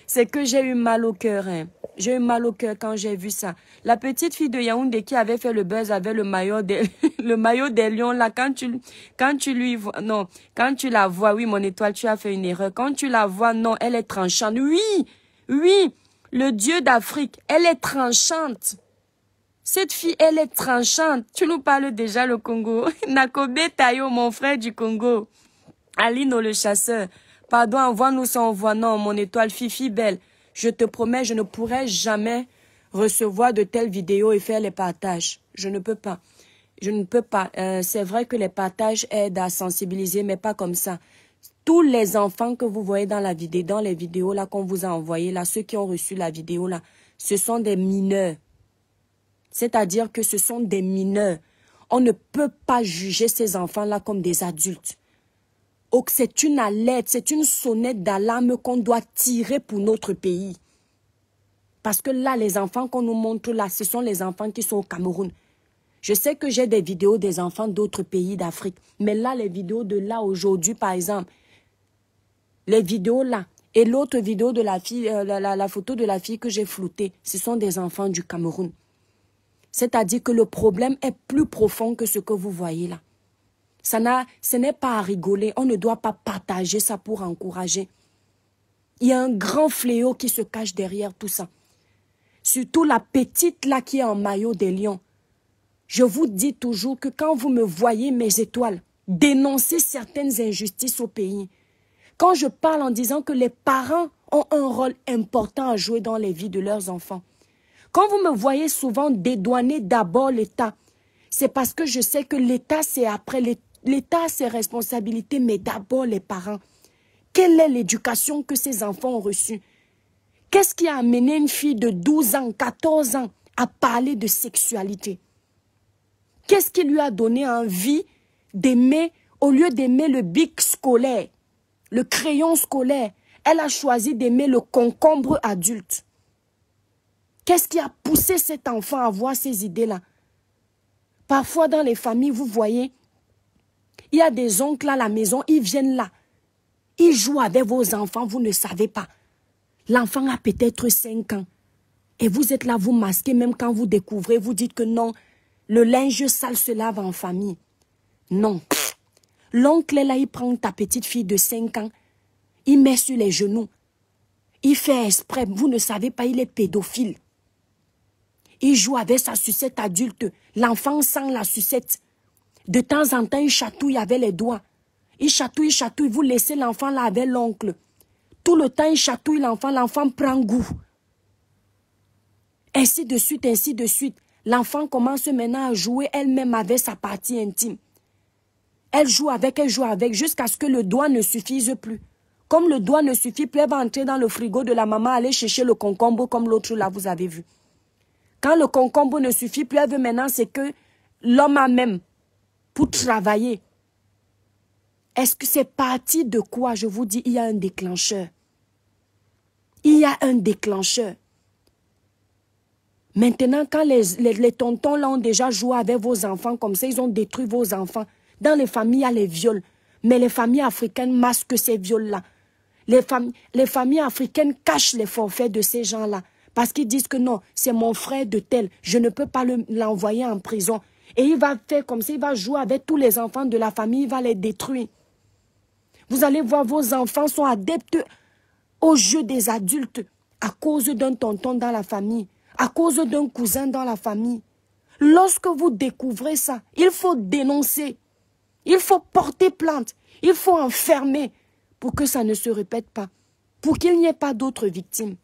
C'est que j'ai eu mal au cœur, hein. J'ai eu mal au cœur quand j'ai vu ça. La petite fille de Yaoundé qui avait fait le buzz avec le maillot des lions, là, quand tu lui vois, non, quand tu la vois, oui, mon étoile, tu as fait une erreur. Quand tu la vois, non, elle est tranchante. Oui, le dieu d'Afrique, elle est tranchante. Cette fille, elle est tranchante. Tu nous parles déjà le Congo. Nakobe Tayo, mon frère du Congo. Alino le chasseur. Pardon, envoie-nous son envoi. Non, mon étoile, Fifi belle. Je te promets, je ne pourrai jamais recevoir de telles vidéos et faire les partages. Je ne peux pas. Je ne peux pas. C'est vrai que les partages aident à sensibiliser, mais pas comme ça. Tous les enfants que vous voyez dans les vidéos là qu'on vous a envoyées, là, ceux qui ont reçu la vidéo là, ce sont des mineurs. C'est-à-dire que ce sont des mineurs. On ne peut pas juger ces enfants-là comme des adultes. Oh, c'est une alerte, c'est une sonnette d'alarme qu'on doit tirer pour notre pays. Parce que là, les enfants qu'on nous montre là, ce sont les enfants qui sont au Cameroun. Je sais que j'ai des vidéos des enfants d'autres pays d'Afrique. Mais là, les vidéos de là aujourd'hui, par exemple, les vidéos là, et l'autre vidéo de la fille, la photo de la fille que j'ai floutée, ce sont des enfants du Cameroun. C'est-à-dire que le problème est plus profond que ce que vous voyez là. Ce n'est pas à rigoler. On ne doit pas partager ça pour encourager. Il y a un grand fléau qui se cache derrière tout ça. Surtout la petite là qui est en maillot des lions. Je vous dis toujours que quand vous me voyez, mes étoiles, dénoncer certaines injustices au pays. Quand je parle en disant que les parents ont un rôle important à jouer dans les vies de leurs enfants. Quand vous me voyez souvent dédouaner d'abord l'État, c'est parce que je sais que l'État, c'est après. L'État a ses responsabilités, mais d'abord les parents. Quelle est l'éducation que ces enfants ont reçue? Qu'est-ce qui a amené une fille de 12 ans, 14 ans à parler de sexualité? Qu'est-ce qui lui a donné envie d'aimer, au lieu d'aimer le bic scolaire, le crayon scolaire, elle a choisi d'aimer le concombre adulte? Qu'est-ce qui a poussé cet enfant à avoir ces idées-là? Parfois dans les familles, vous voyez, il y a des oncles à la maison, ils viennent là. Ils jouent avec vos enfants, vous ne savez pas. L'enfant a peut-être 5 ans. Et vous êtes là, vous masquez, même quand vous découvrez, vous dites que non, le linge sale se lave en famille. Non. L'oncle est là, il prend ta petite fille de 5 ans, il met sur les genoux. Il fait exprès, vous ne savez pas, il est pédophile. Il joue avec sa sucette adulte. L'enfant sent la sucette. De temps en temps, il chatouille avec les doigts. Il chatouille, vous laissez l'enfant là avec l'oncle. Tout le temps, il chatouille l'enfant prend goût. Ainsi de suite, ainsi de suite. L'enfant commence maintenant à jouer elle-même avec sa partie intime. Elle joue avec, jusqu'à ce que le doigt ne suffise plus. Comme le doigt ne suffit plus, elle va entrer dans le frigo de la maman, aller chercher le concombre comme l'autre là, vous avez vu. Quand le concombre ne suffit plus, elle veut maintenant, c'est que l'homme a même pour travailler. Est-ce que c'est parti de quoi? Je vous dis, il y a un déclencheur. Il y a un déclencheur. Maintenant, quand les tontons là ont déjà joué avec vos enfants comme ça, ils ont détruit vos enfants. Dans les familles, il y a les viols. Mais les familles africaines masquent ces viols-là. Les familles africaines cachent les forfaits de ces gens-là. Parce qu'ils disent que non, c'est mon frère de tel. Je ne peux pas l'envoyer en prison. Et il va faire comme ça, il va jouer avec tous les enfants de la famille, il va les détruire. Vous allez voir, vos enfants sont adeptes au jeu des adultes à cause d'un tonton dans la famille, à cause d'un cousin dans la famille. Lorsque vous découvrez ça, il faut dénoncer, il faut porter plainte, il faut enfermer pour que ça ne se répète pas, pour qu'il n'y ait pas d'autres victimes.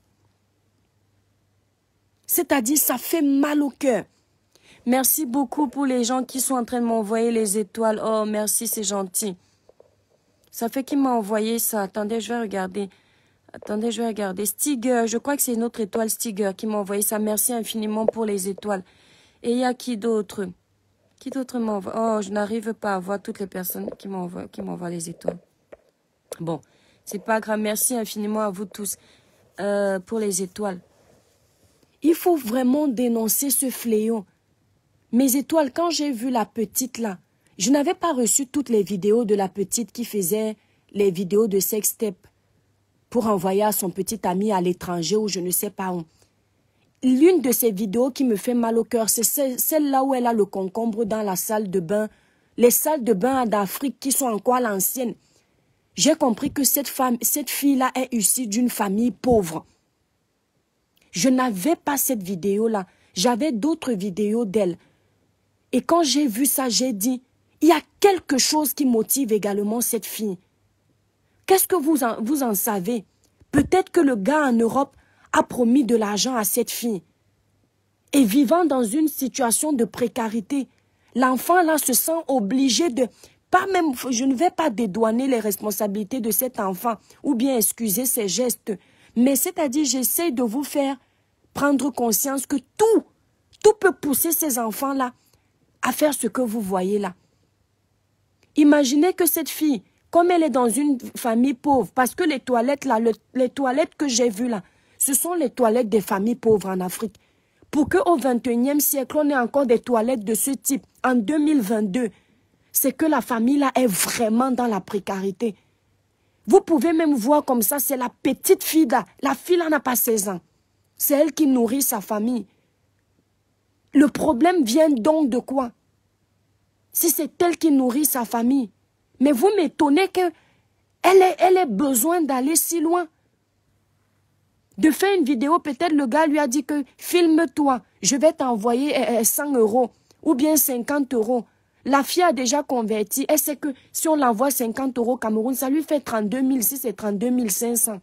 C'est-à-dire, ça fait mal au cœur. Merci beaucoup pour les gens qui sont en train de m'envoyer les étoiles. Oh, merci, c'est gentil. Ça fait qui m'a envoyé ça. Attendez, je vais regarder. Attendez, je vais regarder. Stiger, je crois que c'est une autre étoile Stiger qui m'a envoyé ça. Merci infiniment pour les étoiles. Et il y a qui d'autre? Qui d'autre m'envoie? Oh, je n'arrive pas à voir toutes les personnes qui m'envoient les étoiles. Bon, c'est pas grave. Merci infiniment à vous tous pour les étoiles. Il faut vraiment dénoncer ce fléau. Mes étoiles, quand j'ai vu la petite là, je n'avais pas reçu toutes les vidéos de la petite qui faisait les vidéos de sextape pour envoyer à son petit ami à l'étranger ou je ne sais pas où. L'une de ces vidéos qui me fait mal au cœur, c'est celle-là où elle a le concombre dans la salle de bain. Les salles de bain d'Afrique qui sont encore à l'ancienne. J'ai compris que cette fille-là est issue d'une famille pauvre. Je n'avais pas cette vidéo-là. J'avais d'autres vidéos d'elle. Et quand j'ai vu ça, j'ai dit, il y a quelque chose qui motive également cette fille. Qu'est-ce que vous en savez? Peut-être que le gars en Europe a promis de l'argent à cette fille. Et vivant dans une situation de précarité, l'enfant là se sent obligé de... je ne vais pas dédouaner les responsabilités de cet enfant ou bien excuser ses gestes. Mais c'est-à-dire, j'essaie de vous faire prendre conscience que tout peut pousser ces enfants-là à faire ce que vous voyez là. Imaginez que cette fille, comme elle est dans une famille pauvre, parce que les toilettes là, les toilettes que j'ai vues là, ce sont les toilettes des familles pauvres en Afrique. Pour qu'au XXIe siècle, on ait encore des toilettes de ce type, en 2022, c'est que la famille là est vraiment dans la précarité. Vous pouvez même voir comme ça, c'est la petite fille là. La fille là n'a pas 16 ans. C'est elle qui nourrit sa famille. Le problème vient donc de quoi? Si c'est elle qui nourrit sa famille. Mais vous m'étonnez qu'elle ait besoin d'aller si loin. De faire une vidéo, peut-être le gars lui a dit que filme-toi, je vais t'envoyer 100 € ou bien 50 €. La fille a déjà converti. Elle sait que si on l'envoie 50 € au Cameroun, ça lui fait 32 000, si c'est 32 500.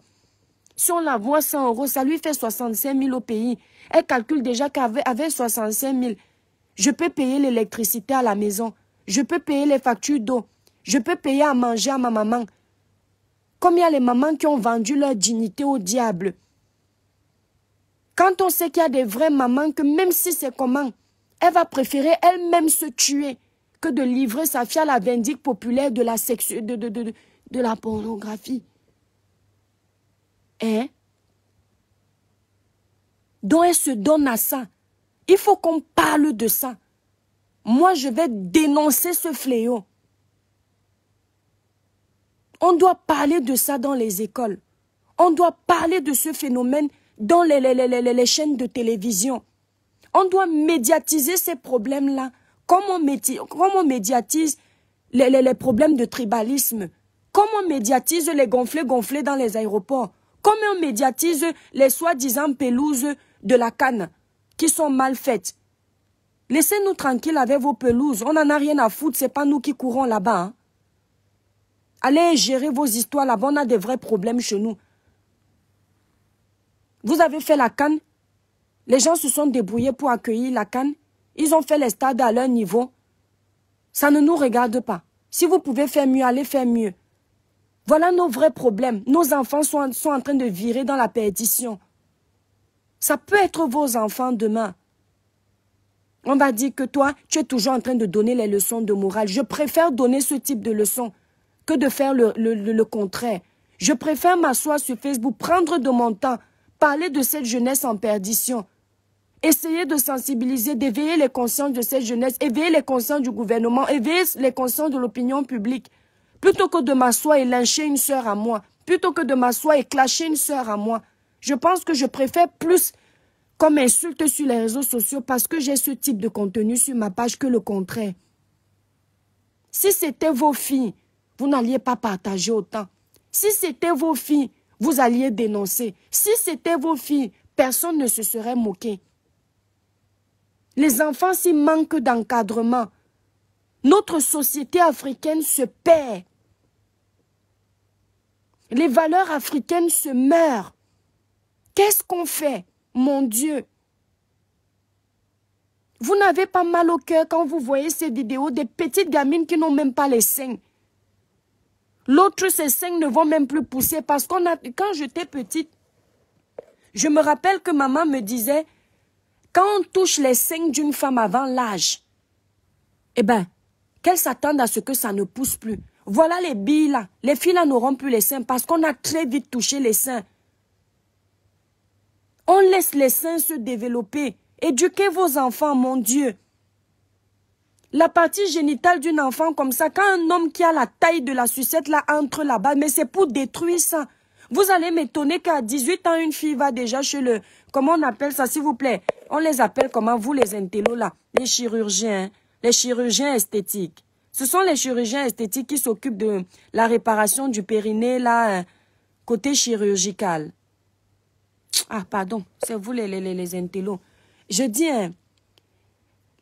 Si on la voit 100 €, ça lui fait 65 000 au pays. Elle calcule déjà qu'avec 65 000, je peux payer l'électricité à la maison. Je peux payer les factures d'eau. Je peux payer à manger à ma maman. Comme il y a les mamans qui ont vendu leur dignité au diable. Quand on sait qu'il y a des vraies mamans que même si c'est comment, elle va préférer elle-même se tuer que de livrer sa fille à la vindicte populaire de la de la pornographie. Hein? Donc elle se donne à ça. Il faut qu'on parle de ça. Moi, je vais dénoncer ce fléau. On doit parler de ça dans les écoles. On doit parler de ce phénomène dans les chaînes de télévision. On doit médiatiser ces problèmes-là. Comment on médiatise les problèmes de tribalisme? Comment on médiatise les gonflés dans les aéroports? Comment on médiatise les soi-disant pelouses de la canne qui sont mal faites? Laissez-nous tranquilles avec vos pelouses. On n'en a rien à foutre. Ce n'est pas nous qui courons là-bas. Hein. Allez gérer vos histoires là-bas. On a des vrais problèmes chez nous. Vous avez fait la canne. Les gens se sont débrouillés pour accueillir la canne. Ils ont fait les stades à leur niveau. Ça ne nous regarde pas. Si vous pouvez faire mieux, allez faire mieux. Voilà nos vrais problèmes. Nos enfants sont en train de virer dans la perdition. Ça peut être vos enfants demain. On va dire que toi, tu es toujours en train de donner les leçons de morale. Je préfère donner ce type de leçons que de faire le contraire. Je préfère m'asseoir sur Facebook, prendre de mon temps, parler de cette jeunesse en perdition. Essayer de sensibiliser, d'éveiller les consciences de cette jeunesse, éveiller les consciences du gouvernement, éveiller les consciences de l'opinion publique. Plutôt que de m'asseoir et lyncher une sœur à moi, plutôt que de m'asseoir et clasher une sœur à moi, je pense que je préfère plus comme insulte sur les réseaux sociaux parce que j'ai ce type de contenu sur ma page que le contraire. Si c'était vos filles, vous n'alliez pas partager autant. Si c'était vos filles, vous alliez dénoncer. Si c'était vos filles, personne ne se serait moqué. Les enfants, s'ils manquent d'encadrement, notre société africaine se perd. Les valeurs africaines se meurent. Qu'est-ce qu'on fait, mon Dieu? Vous n'avez pas mal au cœur quand vous voyez ces vidéos des petites gamines qui n'ont même pas les seins. L'autre, ses seins ne vont même plus pousser parce quand j'étais petite, je me rappelle que maman me disait, quand on touche les seins d'une femme avant l'âge, eh bien, qu'elle s'attende à ce que ça ne pousse plus. Voilà les billes là. Les filles là n'auront plus les seins parce qu'on a très vite touché les seins. On laisse les seins se développer. Éduquez vos enfants, mon Dieu. La partie génitale d'une enfant comme ça, quand un homme qui a la taille de la sucette là entre là-bas, mais c'est pour détruire ça. Vous allez m'étonner qu'à 18 ans, une fille va déjà chez le... Comment on appelle ça, s'il vous plaît? On les appelle comment, vous les intellos là? Les chirurgiens, les chirurgiens esthétiques. Ce sont les chirurgiens esthétiques qui s'occupent de la réparation du périnée là, côté chirurgical. Ah, pardon, c'est vous les intellos. Je dis, hein,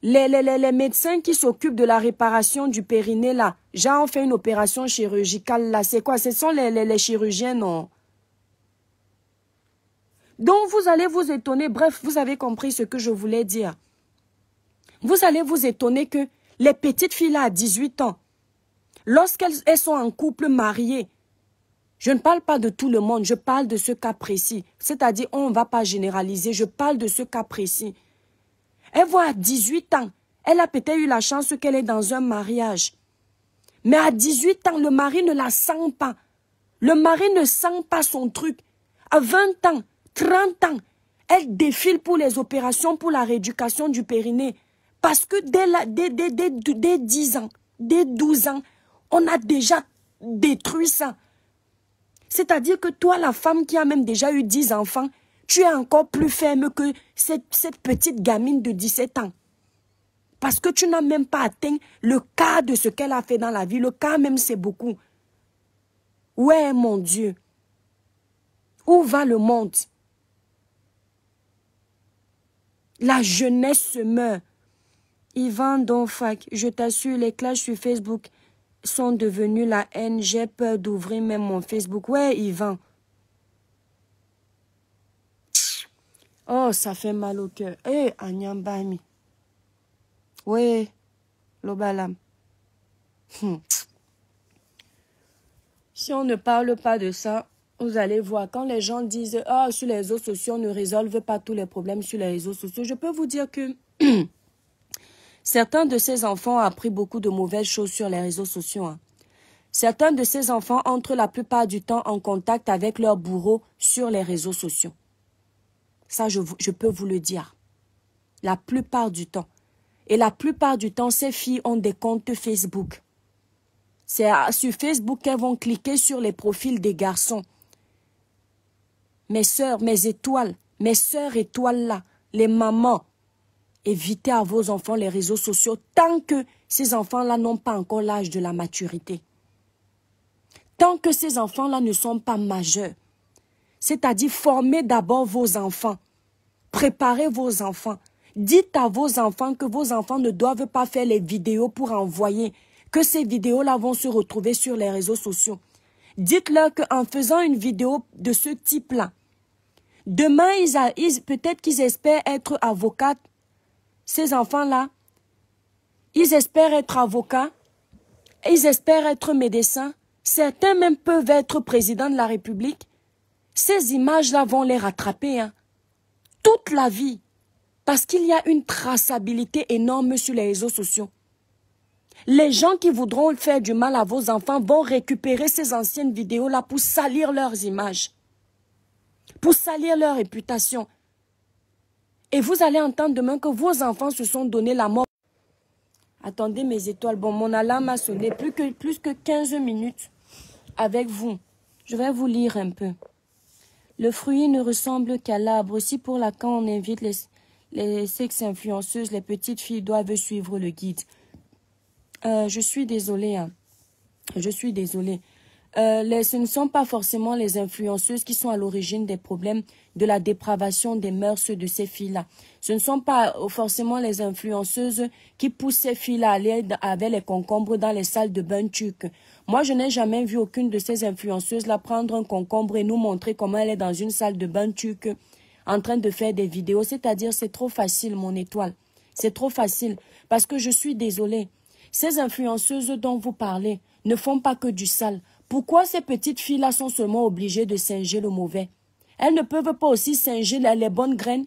les médecins qui s'occupent de la réparation du périnée là, genre on fait une opération chirurgicale là, c'est quoi? Ce sont les chirurgiens, non? Donc vous allez vous étonner, bref, vous avez compris ce que je voulais dire. Vous allez vous étonner que les petites filles là à 18 ans, lorsqu'elles sont en couple marié, je ne parle pas de tout le monde, je parle de ce cas précis. C'est-à-dire, on ne va pas généraliser, je parle de ce cas précis. Elle voit à 18 ans, elle a peut-être eu la chance qu'elle est dans un mariage. Mais à 18 ans, le mari ne la sent pas. Le mari ne sent pas son truc. À 20 ans, 30 ans, elle défile pour les opérations pour la rééducation du périnée. Parce que dès 10 ans, dès 12 ans, on a déjà détruit ça. C'est-à-dire que toi, la femme qui a même déjà eu 10 enfants, tu es encore plus ferme que cette petite gamine de 17 ans. Parce que tu n'as même pas atteint le quart de ce qu'elle a fait dans la vie. Le quart même, c'est beaucoup. Ouais, mon Dieu. Où va le monde? La jeunesse se meurt. Yvan Donfac, je t'assure, les clashs sur Facebook sont devenus la haine. J'ai peur d'ouvrir même mon Facebook. Ouais, Yvan. Oh, ça fait mal au cœur. Eh, Anyambami. Oui, Lobalam. Si on ne parle pas de ça, vous allez voir, quand les gens disent « Ah, sur les réseaux sociaux, on ne résolve pas tous les problèmes sur les réseaux sociaux », je peux vous dire que certains de ces enfants ont appris beaucoup de mauvaises choses sur les réseaux sociaux. Hein. Certains de ces enfants entrent la plupart du temps en contact avec leurs bourreaux sur les réseaux sociaux. Ça, je peux vous le dire. La plupart du temps. Et la plupart du temps, ces filles ont des comptes Facebook. C'est sur Facebook qu'elles vont cliquer sur les profils des garçons. Mes sœurs, mes étoiles, mes sœurs étoiles là, les mamans, évitez à vos enfants les réseaux sociaux tant que ces enfants-là n'ont pas encore l'âge de la maturité. Tant que ces enfants-là ne sont pas majeurs. C'est-à-dire, formez d'abord vos enfants. Préparez vos enfants. Dites à vos enfants que vos enfants ne doivent pas faire les vidéos pour envoyer, que ces vidéos-là vont se retrouver sur les réseaux sociaux. Dites-leur qu'en faisant une vidéo de ce type-là, demain, peut-être qu'ils espèrent être avocats. Ces enfants-là, ils espèrent être avocats, ils espèrent être médecins. Certains même peuvent être présidents de la République. Ces images-là vont les rattraper, hein, toute la vie. Parce qu'il y a une traçabilité énorme sur les réseaux sociaux. Les gens qui voudront faire du mal à vos enfants vont récupérer ces anciennes vidéos-là pour salir leurs images, pour salir leur réputation. Et vous allez entendre demain que vos enfants se sont donné la mort. Attendez mes étoiles, bon, mon alarme a sonné plus que 15 minutes avec vous. Je vais vous lire un peu. Le fruit ne ressemble qu'à l'arbre. Aussi pour la quand on invite les sex-influenceuses, les petites filles doivent suivre le guide. Je suis désolée. Hein. Je suis désolée. Ce ne sont pas forcément les influenceuses qui sont à l'origine des problèmes de la dépravation des mœurs de ces filles-là. Ce ne sont pas forcément les influenceuses qui poussent ces filles-là à aller avec les concombres dans les salles de bain turques. Moi, je n'ai jamais vu aucune de ces influenceuses-là prendre un concombre et nous montrer comment elle est dans une salle de bain turque en train de faire des vidéos. C'est-à-dire, c'est trop facile, mon étoile. C'est trop facile parce que je suis désolée. Ces influenceuses dont vous parlez ne font pas que du sale. Pourquoi ces petites filles-là sont seulement obligées de singer le mauvais? Elles ne peuvent pas aussi singer les bonnes graines.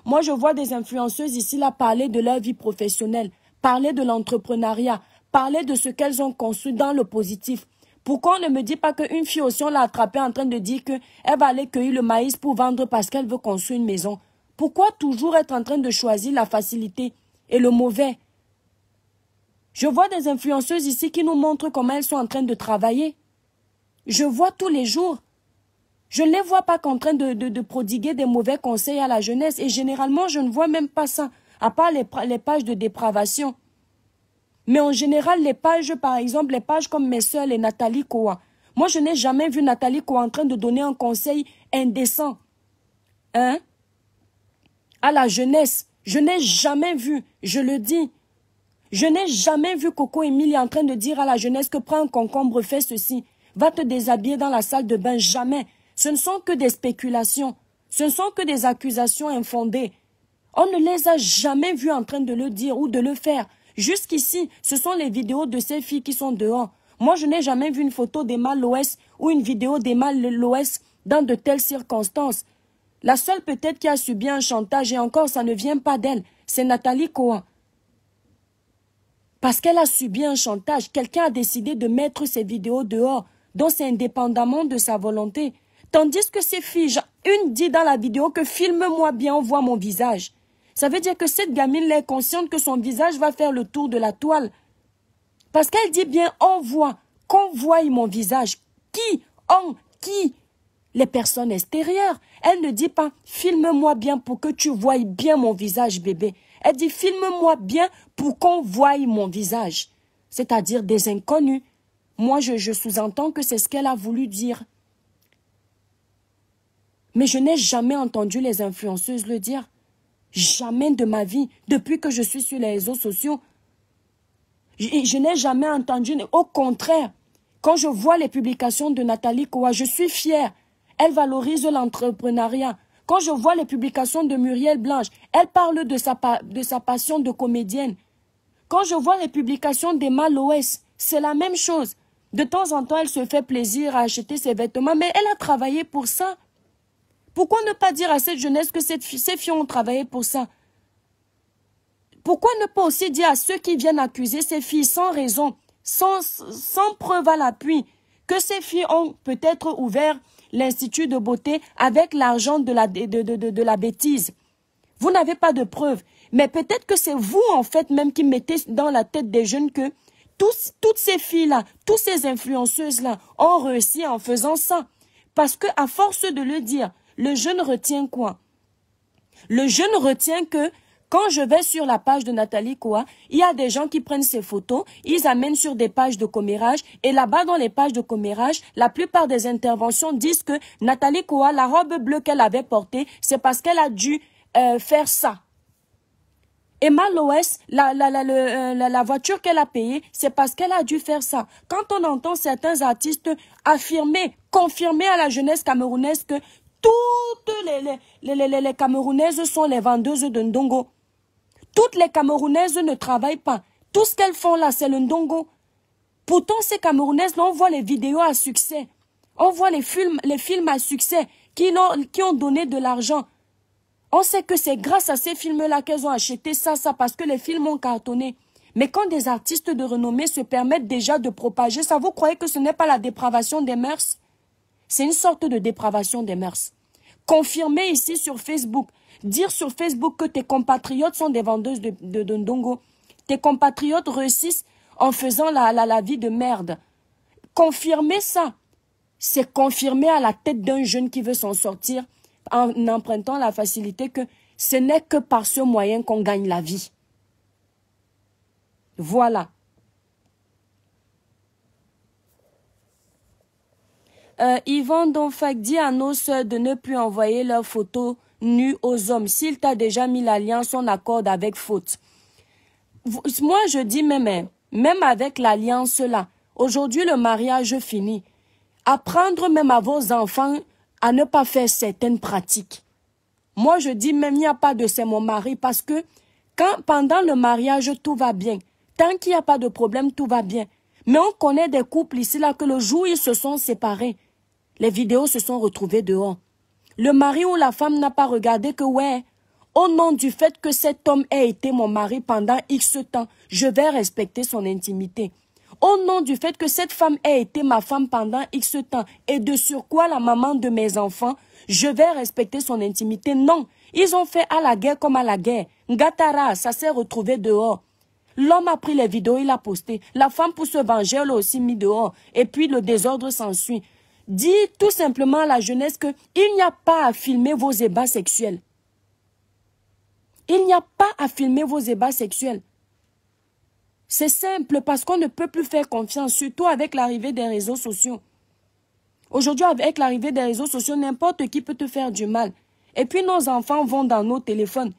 Moi, je vois des influenceuses ici là parler de leur vie professionnelle, parler de l'entrepreneuriat, parler de ce qu'elles ont construit dans le positif. Pourquoi on ne me dit pas qu'une fille aussi, on l'a attrapée en train de dire qu'elle va aller cueillir le maïs pour vendre parce qu'elle veut construire une maison? Pourquoi toujours être en train de choisir la facilité et le mauvais? Je vois des influenceuses ici qui nous montrent comment elles sont en train de travailler. Je vois tous les jours. Je ne les vois pas qu'en train de prodiguer des mauvais conseils à la jeunesse. Et généralement, je ne vois même pas ça, à part les pages de dépravation. Mais en général, les pages, par exemple, les pages comme mes soeurs, les Nathalie Koa. Moi, je n'ai jamais vu Nathalie Koa en train de donner un conseil indécent. Hein? À la jeunesse. Je n'ai jamais vu, je le dis. Je n'ai jamais vu Coco Emilie en train de dire à la jeunesse que prends un concombre, fais ceci. Va te déshabiller dans la salle de bain. Jamais. Ce ne sont que des spéculations. Ce ne sont que des accusations infondées. On ne les a jamais vues en train de le dire ou de le faire. Jusqu'ici, ce sont les vidéos de ces filles qui sont dehors. Moi, je n'ai jamais vu une photo d'Emma Loès ou une vidéo d'Emma Loès dans de telles circonstances. La seule peut-être qui a subi un chantage, et encore, ça ne vient pas d'elle, c'est Nathalie Koa. Parce qu'elle a subi un chantage, quelqu'un a décidé de mettre ces vidéos dehors, donc c'est indépendamment de sa volonté. Tandis que ces filles, une dit dans la vidéo que filme-moi bien, on voit mon visage. Ça veut dire que cette gamine est consciente que son visage va faire le tour de la toile. Parce qu'elle dit bien, on voit, qu'on voie mon visage. Qui? Les personnes extérieures. Elle ne dit pas, filme-moi bien pour que tu voies bien mon visage, bébé. Elle dit, filme-moi bien pour qu'on voie mon visage. C'est-à-dire des inconnus. Moi, je sous-entends que c'est ce qu'elle a voulu dire. Mais je n'ai jamais entendu les influenceuses le dire. Jamais de ma vie, depuis que je suis sur les réseaux sociaux. Je n'ai jamais entendu. Au contraire, quand je vois les publications de Nathalie Koa, je suis fière. Elle valorise l'entrepreneuriat. Quand je vois les publications de Muriel Blanche, elle parle de sa passion de comédienne. Quand je vois les publications d'Emma Loès, c'est la même chose. De temps en temps, elle se fait plaisir à acheter ses vêtements, mais elle a travaillé pour ça. Pourquoi ne pas dire à cette jeunesse que ces filles ont travaillé pour ça? Pourquoi ne pas aussi dire à ceux qui viennent accuser ces filles sans raison, sans preuve à l'appui, que ces filles ont peut-être ouvert l'institut de beauté avec l'argent de la bêtise? Vous n'avez pas de preuves. Mais peut-être que c'est vous, en fait, même qui mettez dans la tête des jeunes que toutes ces filles-là, toutes ces influenceuses-là ont réussi en faisant ça. Parce que à force de le dire, le jeune retient quoi? Le jeune retient que quand je vais sur la page de Nathalie Koa, il y a des gens qui prennent ces photos, ils amènent sur des pages de commérage et là-bas dans les pages de commérage, la plupart des interventions disent que Nathalie Koa, la robe bleue qu'elle avait portée, c'est parce qu'elle a dû faire ça. Emma Loès, la voiture qu'elle a payée, c'est parce qu'elle a dû faire ça. Quand on entend certains artistes affirmer, confirmer à la jeunesse camerounaise que toutes les Camerounaises sont les vendeuses de ndongo. Toutes les Camerounaises ne travaillent pas. Tout ce qu'elles font là, c'est le ndongo. Pourtant, ces Camerounaises, là, on voit les vidéos à succès. On voit les films à succès qui ont donné de l'argent. On sait que c'est grâce à ces films-là qu'elles ont acheté ça, parce que les films ont cartonné. Mais quand des artistes de renommée se permettent déjà de propager ça, vous croyez que ce n'est pas la dépravation des mœurs? C'est une sorte de dépravation des mœurs. Confirmer ici sur Facebook, dire sur Facebook que tes compatriotes sont des vendeuses de ndongo. Tes compatriotes réussissent en faisant la vie de merde. Confirmer ça, c'est confirmer à la tête d'un jeune qui veut s'en sortir en empruntant la facilité que ce n'est que par ce moyen qu'on gagne la vie. Voilà. Yvonne Donfac dit à nos sœurs de ne plus envoyer leurs photos nues aux hommes. S'il t'a déjà mis l'alliance, on accorde avec faute. Moi, je dis même avec l'alliance là, aujourd'hui le mariage fini. Apprendre même à vos enfants à ne pas faire certaines pratiques. Moi, je dis même, il n'y a pas de c'est mon mari parce que pendant le mariage, tout va bien. Tant qu'il n'y a pas de problème, tout va bien. Mais on connaît des couples ici là que le jour où ils se sont séparés, les vidéos se sont retrouvées dehors. Le mari ou la femme n'a pas regardé que ouais, au nom du fait que cet homme ait été mon mari pendant X temps, je vais respecter son intimité. Au nom du fait que cette femme ait été ma femme pendant X temps et de surcroît la maman de mes enfants, je vais respecter son intimité. Non, ils ont fait à la guerre comme à la guerre. Ngatara, ça s'est retrouvé dehors. L'homme a pris les vidéos, il a posté. La femme, pour se venger, elle a aussi mis dehors. Et puis le désordre s'ensuit. Dis tout simplement à la jeunesse qu'il n'y a pas à filmer vos ébats sexuels. Il n'y a pas à filmer vos ébats sexuels. C'est simple parce qu'on ne peut plus faire confiance, surtout avec l'arrivée des réseaux sociaux. Aujourd'hui, avec l'arrivée des réseaux sociaux, n'importe qui peut te faire du mal. Et puis nos enfants vont dans nos téléphones.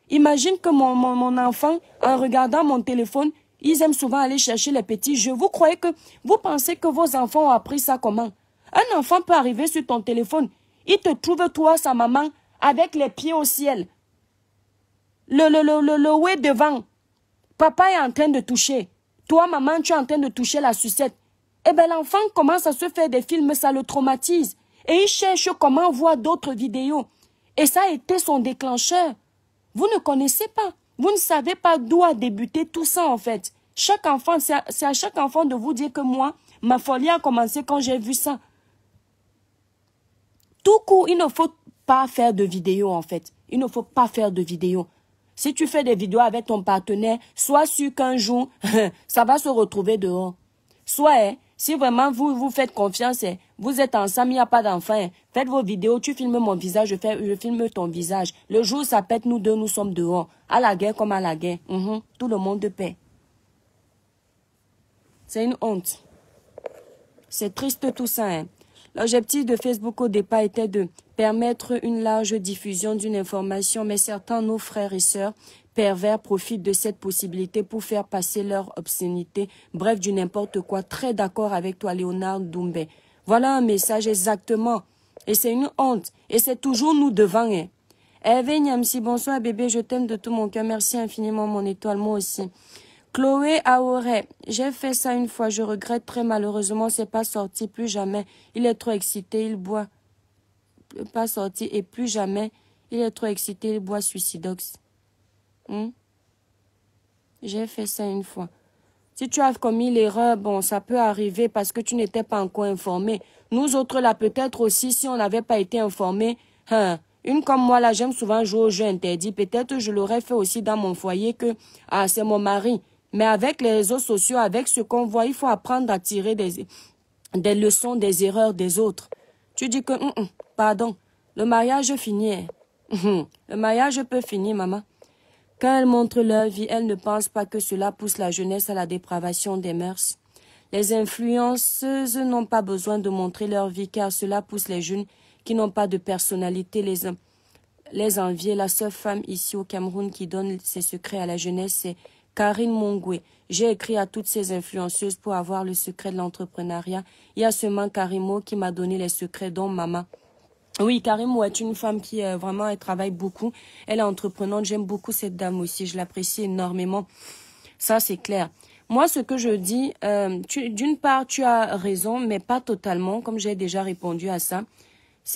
Imagine que mon enfant, en regardant mon téléphone, ils aiment souvent aller chercher les petits jeux. Vous pensez que vos enfants ont appris ça comment? Un enfant peut arriver sur ton téléphone. Il te trouve, toi, sa maman, avec les pieds au ciel. Le oué devant. Papa est en train de toucher. Toi, maman, tu es en train de toucher la sucette. Eh bien, l'enfant commence à se faire des films, ça le traumatise. Et il cherche comment voir d'autres vidéos. Et ça a été son déclencheur. Vous ne connaissez pas. Vous ne savez pas d'où a débuté tout ça, en fait. Chaque enfant, c'est à chaque enfant de vous dire que moi, ma folie a commencé quand j'ai vu ça. Tout court, il ne faut pas faire de vidéos, en fait. Il ne faut pas faire de vidéos. Si tu fais des vidéos avec ton partenaire, sois sûr qu'un jour, ça va se retrouver dehors. Soit, si vraiment vous faites confiance, vous êtes ensemble, il n'y a pas d'enfant, faites vos vidéos, tu filmes mon visage, je filme ton visage. Le jour où ça pète, nous deux, nous sommes dehors. À la guerre comme à la guerre. Tout le monde de paix. C'est une honte. C'est triste tout ça. L'objectif de Facebook au départ était de permettre une large diffusion d'une information, mais certains, nos frères et sœurs pervers, profitent de cette possibilité pour faire passer leur obscénité, bref, du n'importe quoi. Très d'accord avec toi, Léonard Doumbé. Voilà un message exactement Et c'est une honte. Et c'est toujours nous devant. Hein. Hervé Niamsi, bonsoir bébé, je t'aime de tout mon cœur. Merci infiniment mon étoile, moi aussi. Chloé Aoré, j'ai fait ça une fois, je regrette très malheureusement, c'est pas sorti, plus jamais. Il est trop excité, il boit. Pas sorti et plus jamais. Il est trop excité, il boit Suicidox. J'ai fait ça une fois. Si tu as commis l'erreur, bon, ça peut arriver parce que tu n'étais pas encore informé. Nous autres, là, peut-être aussi, si on n'avait pas été informés, une comme moi, là, j'aime souvent jouer aux jeux interdits. Peut-être je l'aurais fait aussi dans mon foyer que, c'est mon mari. Mais avec les réseaux sociaux, avec ce qu'on voit, il faut apprendre à tirer des leçons des erreurs des autres. Tu dis que, pardon, le mariage finit. Le mariage peut finir, maman. Quand elles montrent leur vie, elles ne pensent pas que cela pousse la jeunesse à la dépravation des mœurs. Les influenceuses n'ont pas besoin de montrer leur vie car cela pousse les jeunes qui n'ont pas de personnalité les envier. La seule femme ici au Cameroun qui donne ses secrets à la jeunesse, c'est Karine Mongwe. J'ai écrit à toutes ces influenceuses pour avoir le secret de l'entrepreneuriat. Il y a seulement Karimo qui m'a donné les secrets, dont maman. Oui, Karimo est une femme qui vraiment elle travaille beaucoup. Elle est entreprenante. J'aime beaucoup cette dame aussi. Je l'apprécie énormément. Ça, c'est clair. Moi, ce que je dis, d'une part, tu as raison, mais pas totalement, comme j'ai déjà répondu à ça.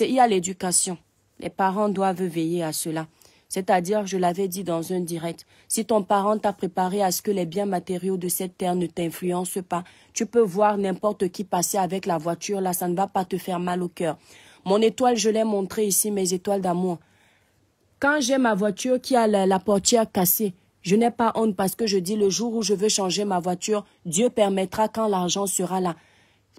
Il y a l'éducation. Les parents doivent veiller à cela. C'est-à-dire, je l'avais dit dans un direct, si ton parent t'a préparé à ce que les biens matériaux de cette terre ne t'influencent pas, tu peux voir n'importe qui passer avec la voiture, là, ça ne va pas te faire mal au cœur. Mon étoile, je l'ai montré ici, mes étoiles d'amour. Quand j'ai ma voiture qui a la portière cassée, je n'ai pas honte parce que je dis le jour où je veux changer ma voiture, Dieu permettra quand l'argent sera là.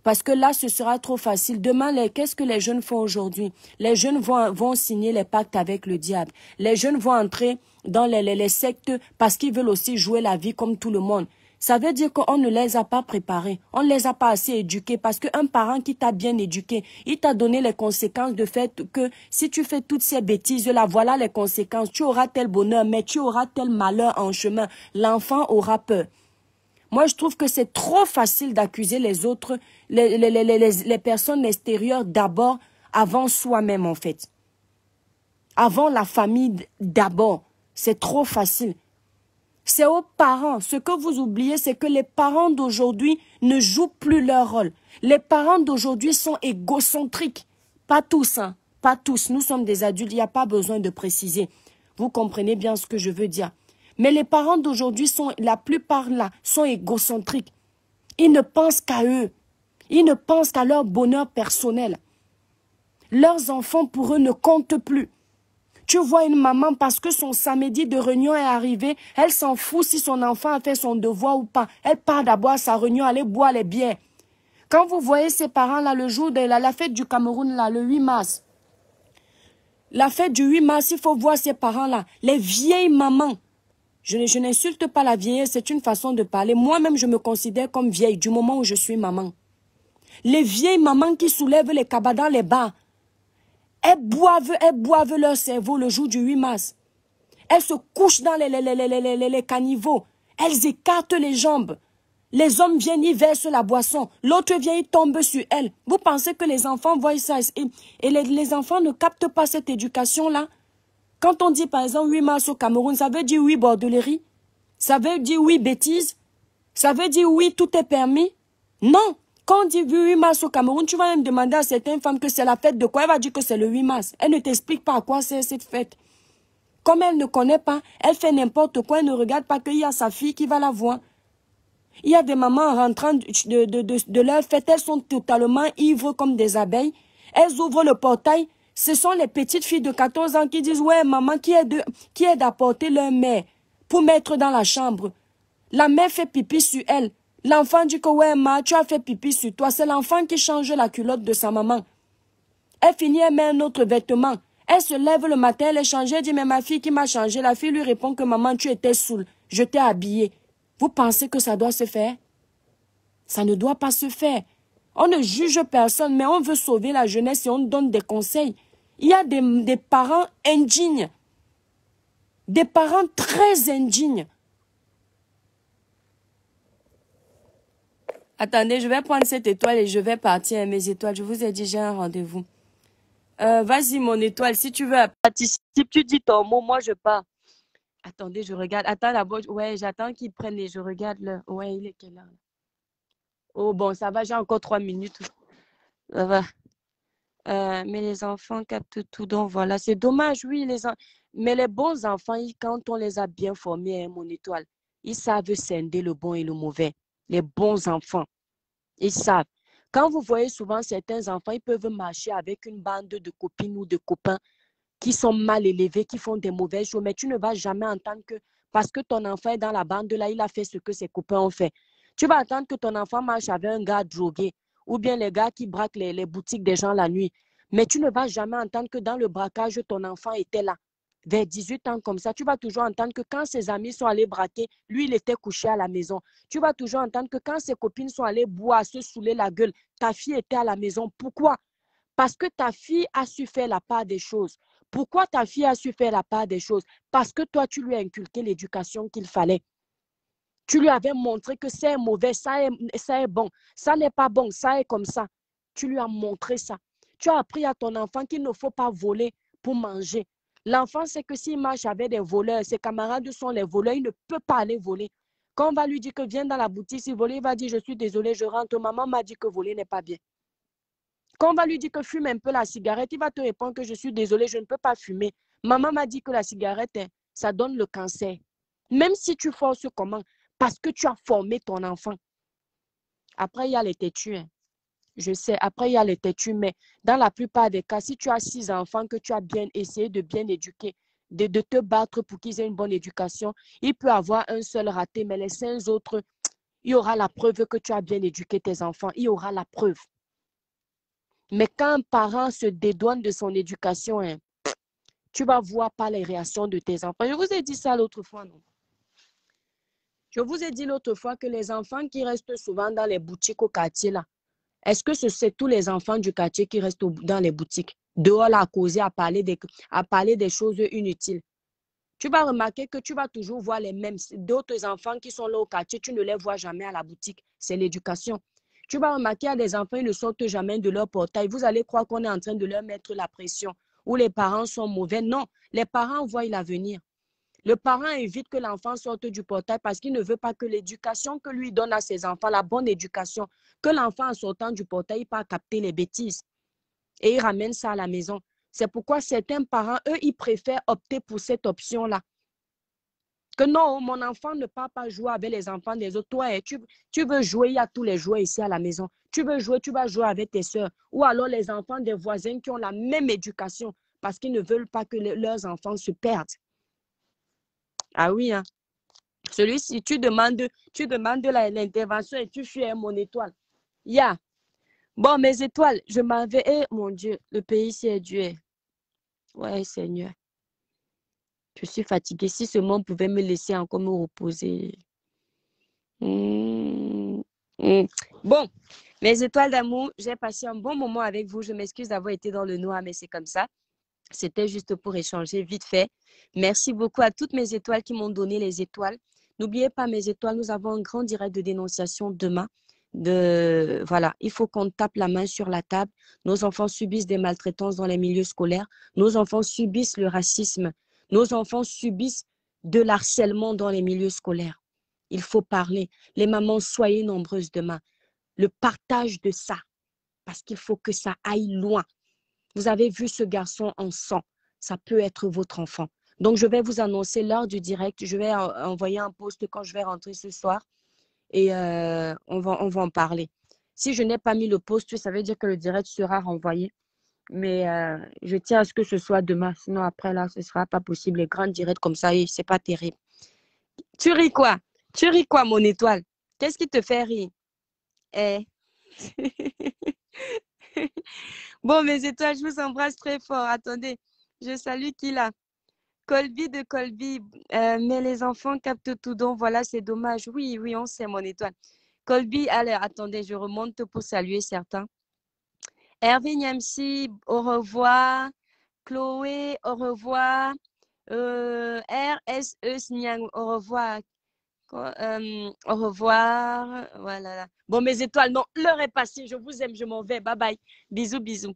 Parce que là, ce sera trop facile. Demain, qu'est-ce que les jeunes font aujourd'hui? Les jeunes vont signer les pactes avec le diable. Les jeunes vont entrer dans les sectes parce qu'ils veulent aussi jouer la vie comme tout le monde. Ça veut dire qu'on ne les a pas préparés. On ne les a pas assez éduqués parce qu'un parent qui t'a bien éduqué, il t'a donné les conséquences de fait que si tu fais toutes ces bêtises-là, voilà les conséquences. Tu auras tel bonheur, mais tu auras tel malheur en chemin. L'enfant aura peur. Moi, je trouve que c'est trop facile d'accuser les autres, les personnes extérieures d'abord, avant soi-même en fait. Avant la famille d'abord. C'est trop facile. C'est aux parents. Ce que vous oubliez, c'est que les parents d'aujourd'hui ne jouent plus leur rôle. Les parents d'aujourd'hui sont égocentriques. Pas tous, hein. Pas tous. Nous sommes des adultes, il n'y a pas besoin de préciser. Vous comprenez bien ce que je veux dire. Mais les parents d'aujourd'hui la plupart là, sont égocentriques. Ils ne pensent qu'à eux. Ils ne pensent qu'à leur bonheur personnel. Leurs enfants, pour eux, ne comptent plus. Tu vois une maman, parce que son samedi de réunion est arrivé, elle s'en fout si son enfant a fait son devoir ou pas. Elle part d'abord à sa réunion, aller boire les bières. Quand vous voyez ces parents-là, le jour de la fête du Cameroun, là, le 8 mars, la fête du 8 mars, il faut voir ces parents-là, les vieilles mamans. Je n'insulte pas la vieillesse, c'est une façon de parler. Moi-même, je me considère comme vieille du moment où je suis maman. Les vieilles mamans qui soulèvent les cabas dans les bars, elles boivent leur cerveau le jour du 8 mars. Elles se couchent dans les caniveaux. Elles écartent les jambes. Les hommes viennent, ils versent la boisson. L'autre vient, il tombe sur elle. Vous pensez que les enfants voient ça et les enfants ne captent pas cette éducation-là? Quand on dit par exemple 8 mars au Cameroun, ça veut dire oui bordellerie? Ça veut dire oui bêtise? Ça veut dire oui tout est permis? Non. Quand on dit 8 mars au Cameroun, tu vas même demander à certaines femmes que c'est la fête de quoi? Elle va dire que c'est le 8 mars. Elle ne t'explique pas à quoi c'est cette fête. Comme elle ne connaît pas, elle fait n'importe quoi, elle ne regarde pas qu'il y a sa fille qui va la voir. Il y a des mamans rentrant de leur fête, elles sont totalement ivres comme des abeilles. Elles ouvrent le portail. Ce sont les petites filles de 14 ans qui disent « Ouais, maman, qui est d'apporter leur mère pour mettre dans la chambre. » La mère fait pipi sur elle. L'enfant dit que « Ouais, ma, tu as fait pipi sur toi. » C'est l'enfant qui change la culotte de sa maman. Elle finit, elle met un autre vêtement. Elle se lève le matin, elle est changée, elle dit « Mais ma fille qui m'a changé. » La fille lui répond que « Maman, tu étais saoule. Je t'ai habillée. » Vous pensez que ça doit se faire? Ça ne doit pas se faire. On ne juge personne, mais on veut sauver la jeunesse et on donne des conseils. Il y a des parents indignes. Des parents très indignes. Attendez, je vais prendre cette étoile et je vais partir à mes étoiles. Je vous ai dit, j'ai un rendez-vous. Vas-y, mon étoile, si tu veux participer, tu dis ton mot, moi je pars. Attendez, je regarde. Attends d'abord. Ouais, j'attends qu'ils prennent et je regarde le. Ouais, il est quelle heure? Oh bon, ça va, j'ai encore 3 minutes. Ça va. Mais les enfants captent tout, donc voilà. C'est dommage, oui, mais les bons enfants, quand on les a bien formés, hein, mon étoile, ils savent scinder le bon et le mauvais. Les bons enfants, ils savent. Quand vous voyez souvent certains enfants, ils peuvent marcher avec une bande de copines ou de copains qui sont mal élevés, qui font des mauvaises choses, mais tu ne vas jamais entendre que parce que ton enfant est dans la bande là, il a fait ce que ses copains ont fait. Tu vas attendre que ton enfant marche avec un gars drogué ou bien les gars qui braquent les boutiques des gens la nuit. Mais tu ne vas jamais entendre que dans le braquage, ton enfant était là. Vers 18 ans comme ça, tu vas toujours entendre que quand ses amis sont allés braquer, lui, il était couché à la maison. Tu vas toujours entendre que quand ses copines sont allées boire, se saouler la gueule, ta fille était à la maison. Pourquoi? Parce que ta fille a su faire la part des choses. Pourquoi ta fille a su faire la part des choses? Parce que toi, tu lui as inculqué l'éducation qu'il fallait. Tu lui avais montré que c'est mauvais, ça est bon, ça n'est pas bon, ça est comme ça. Tu lui as montré ça. Tu as appris à ton enfant qu'il ne faut pas voler pour manger. L'enfant sait que s'il marche avec des voleurs, ses camarades sont les voleurs, il ne peut pas aller voler. Quand on va lui dire que viens dans la boutique, si voler, il va dire je suis désolé, je rentre. Maman m'a dit que voler n'est pas bien. Quand on va lui dire que fume un peu la cigarette, il va te répondre que je suis désolé, je ne peux pas fumer. Maman m'a dit que la cigarette, ça donne le cancer. Même si tu forces comment, parce que tu as formé ton enfant. Après, il y a les têtus. Hein. Je sais, après, il y a les têtus, mais dans la plupart des cas, si tu as 6 enfants que tu as bien essayé de bien éduquer, de te battre pour qu'ils aient une bonne éducation, il peut avoir un seul raté, mais les 5 autres, il y aura la preuve que tu as bien éduqué tes enfants. Il y aura la preuve. Mais quand un parent se dédouane de son éducation, hein, tu vas voir par les réactions de tes enfants. Je vous ai dit ça l'autre fois, non? Je vous ai dit l'autre fois que les enfants qui restent souvent dans les boutiques au quartier, là, est-ce que c'est tous les enfants du quartier qui restent dans les boutiques, dehors là, à causer, à parler des choses inutiles? Tu vas remarquer que tu vas toujours voir les mêmes. D'autres enfants qui sont là au quartier, tu ne les vois jamais à la boutique. C'est l'éducation. Tu vas remarquer à des enfants, ils ne sortent jamais de leur portail. Vous allez croire qu'on est en train de leur mettre la pression ou les parents sont mauvais. Non, les parents voient l'avenir. Le parent évite que l'enfant sorte du portail parce qu'il ne veut pas que l'éducation que lui donne à ses enfants, la bonne éducation, que l'enfant en sortant du portail, il pas capter les bêtises. Et il ramène ça à la maison. C'est pourquoi certains parents, eux, ils préfèrent opter pour cette option-là. Que non, mon enfant ne part pas jouer avec les enfants des autres. Toi, tu veux jouer, il y a tous les jouets ici à la maison. Tu veux jouer, tu vas jouer avec tes soeurs. Ou alors les enfants des voisins qui ont la même éducation parce qu'ils ne veulent pas que leurs enfants se perdent. Ah oui, hein. Celui-ci, tu demandes l'intervention et tu fuis mon étoile. Yeah. Bon, mes étoiles, je m'en vais. Eh, mon Dieu, le pays c'est Dieu. Ouais, Seigneur. Je suis fatiguée. Si ce monde pouvait me laisser encore me reposer. Mmh. Mmh. Bon, mes étoiles d'amour, j'ai passé un bon moment avec vous. Je m'excuse d'avoir été dans le noir, mais c'est comme ça. C'était juste pour échanger vite fait. Merci beaucoup à toutes mes étoiles qui m'ont donné les étoiles. N'oubliez pas, mes étoiles, nous avons un grand direct de dénonciation demain. Voilà, il faut qu'on tape la main sur la table. Nos enfants subissent des maltraitances dans les milieux scolaires. Nos enfants subissent le racisme. Nos enfants subissent de l'harcèlement dans les milieux scolaires. Il faut parler. Les mamans, soyez nombreuses demain. Le partage de ça, parce qu'il faut que ça aille loin. Vous avez vu ce garçon en sang. Ça peut être votre enfant. Donc, je vais vous annoncer l'heure du direct. Je vais envoyer un post quand je vais rentrer ce soir et on va en parler. Si je n'ai pas mis le post, ça veut dire que le direct sera renvoyé. Mais je tiens à ce que ce soit demain. Sinon, après, là, ce ne sera pas possible. Les grands directs comme ça, ce n'est pas terrible. Tu ris quoi? Tu ris quoi, mon étoile? Qu'est-ce qui te fait rire? Eh. Bon, mes étoiles, je vous embrasse très fort. Attendez, je salue qui là? Colby de Colby. Mais les enfants captent tout, donc voilà, c'est dommage. Oui, oui, on sait, mon étoile. Colby, allez, attendez, je remonte pour saluer certains. Hervé Niamsi, au revoir. Chloé, au revoir. RSE Snyang, au revoir. Au revoir. Voilà. Bon, mes étoiles, non, l'heure est passée. Je vous aime, je m'en vais. Bye bye. Bisous, bisous.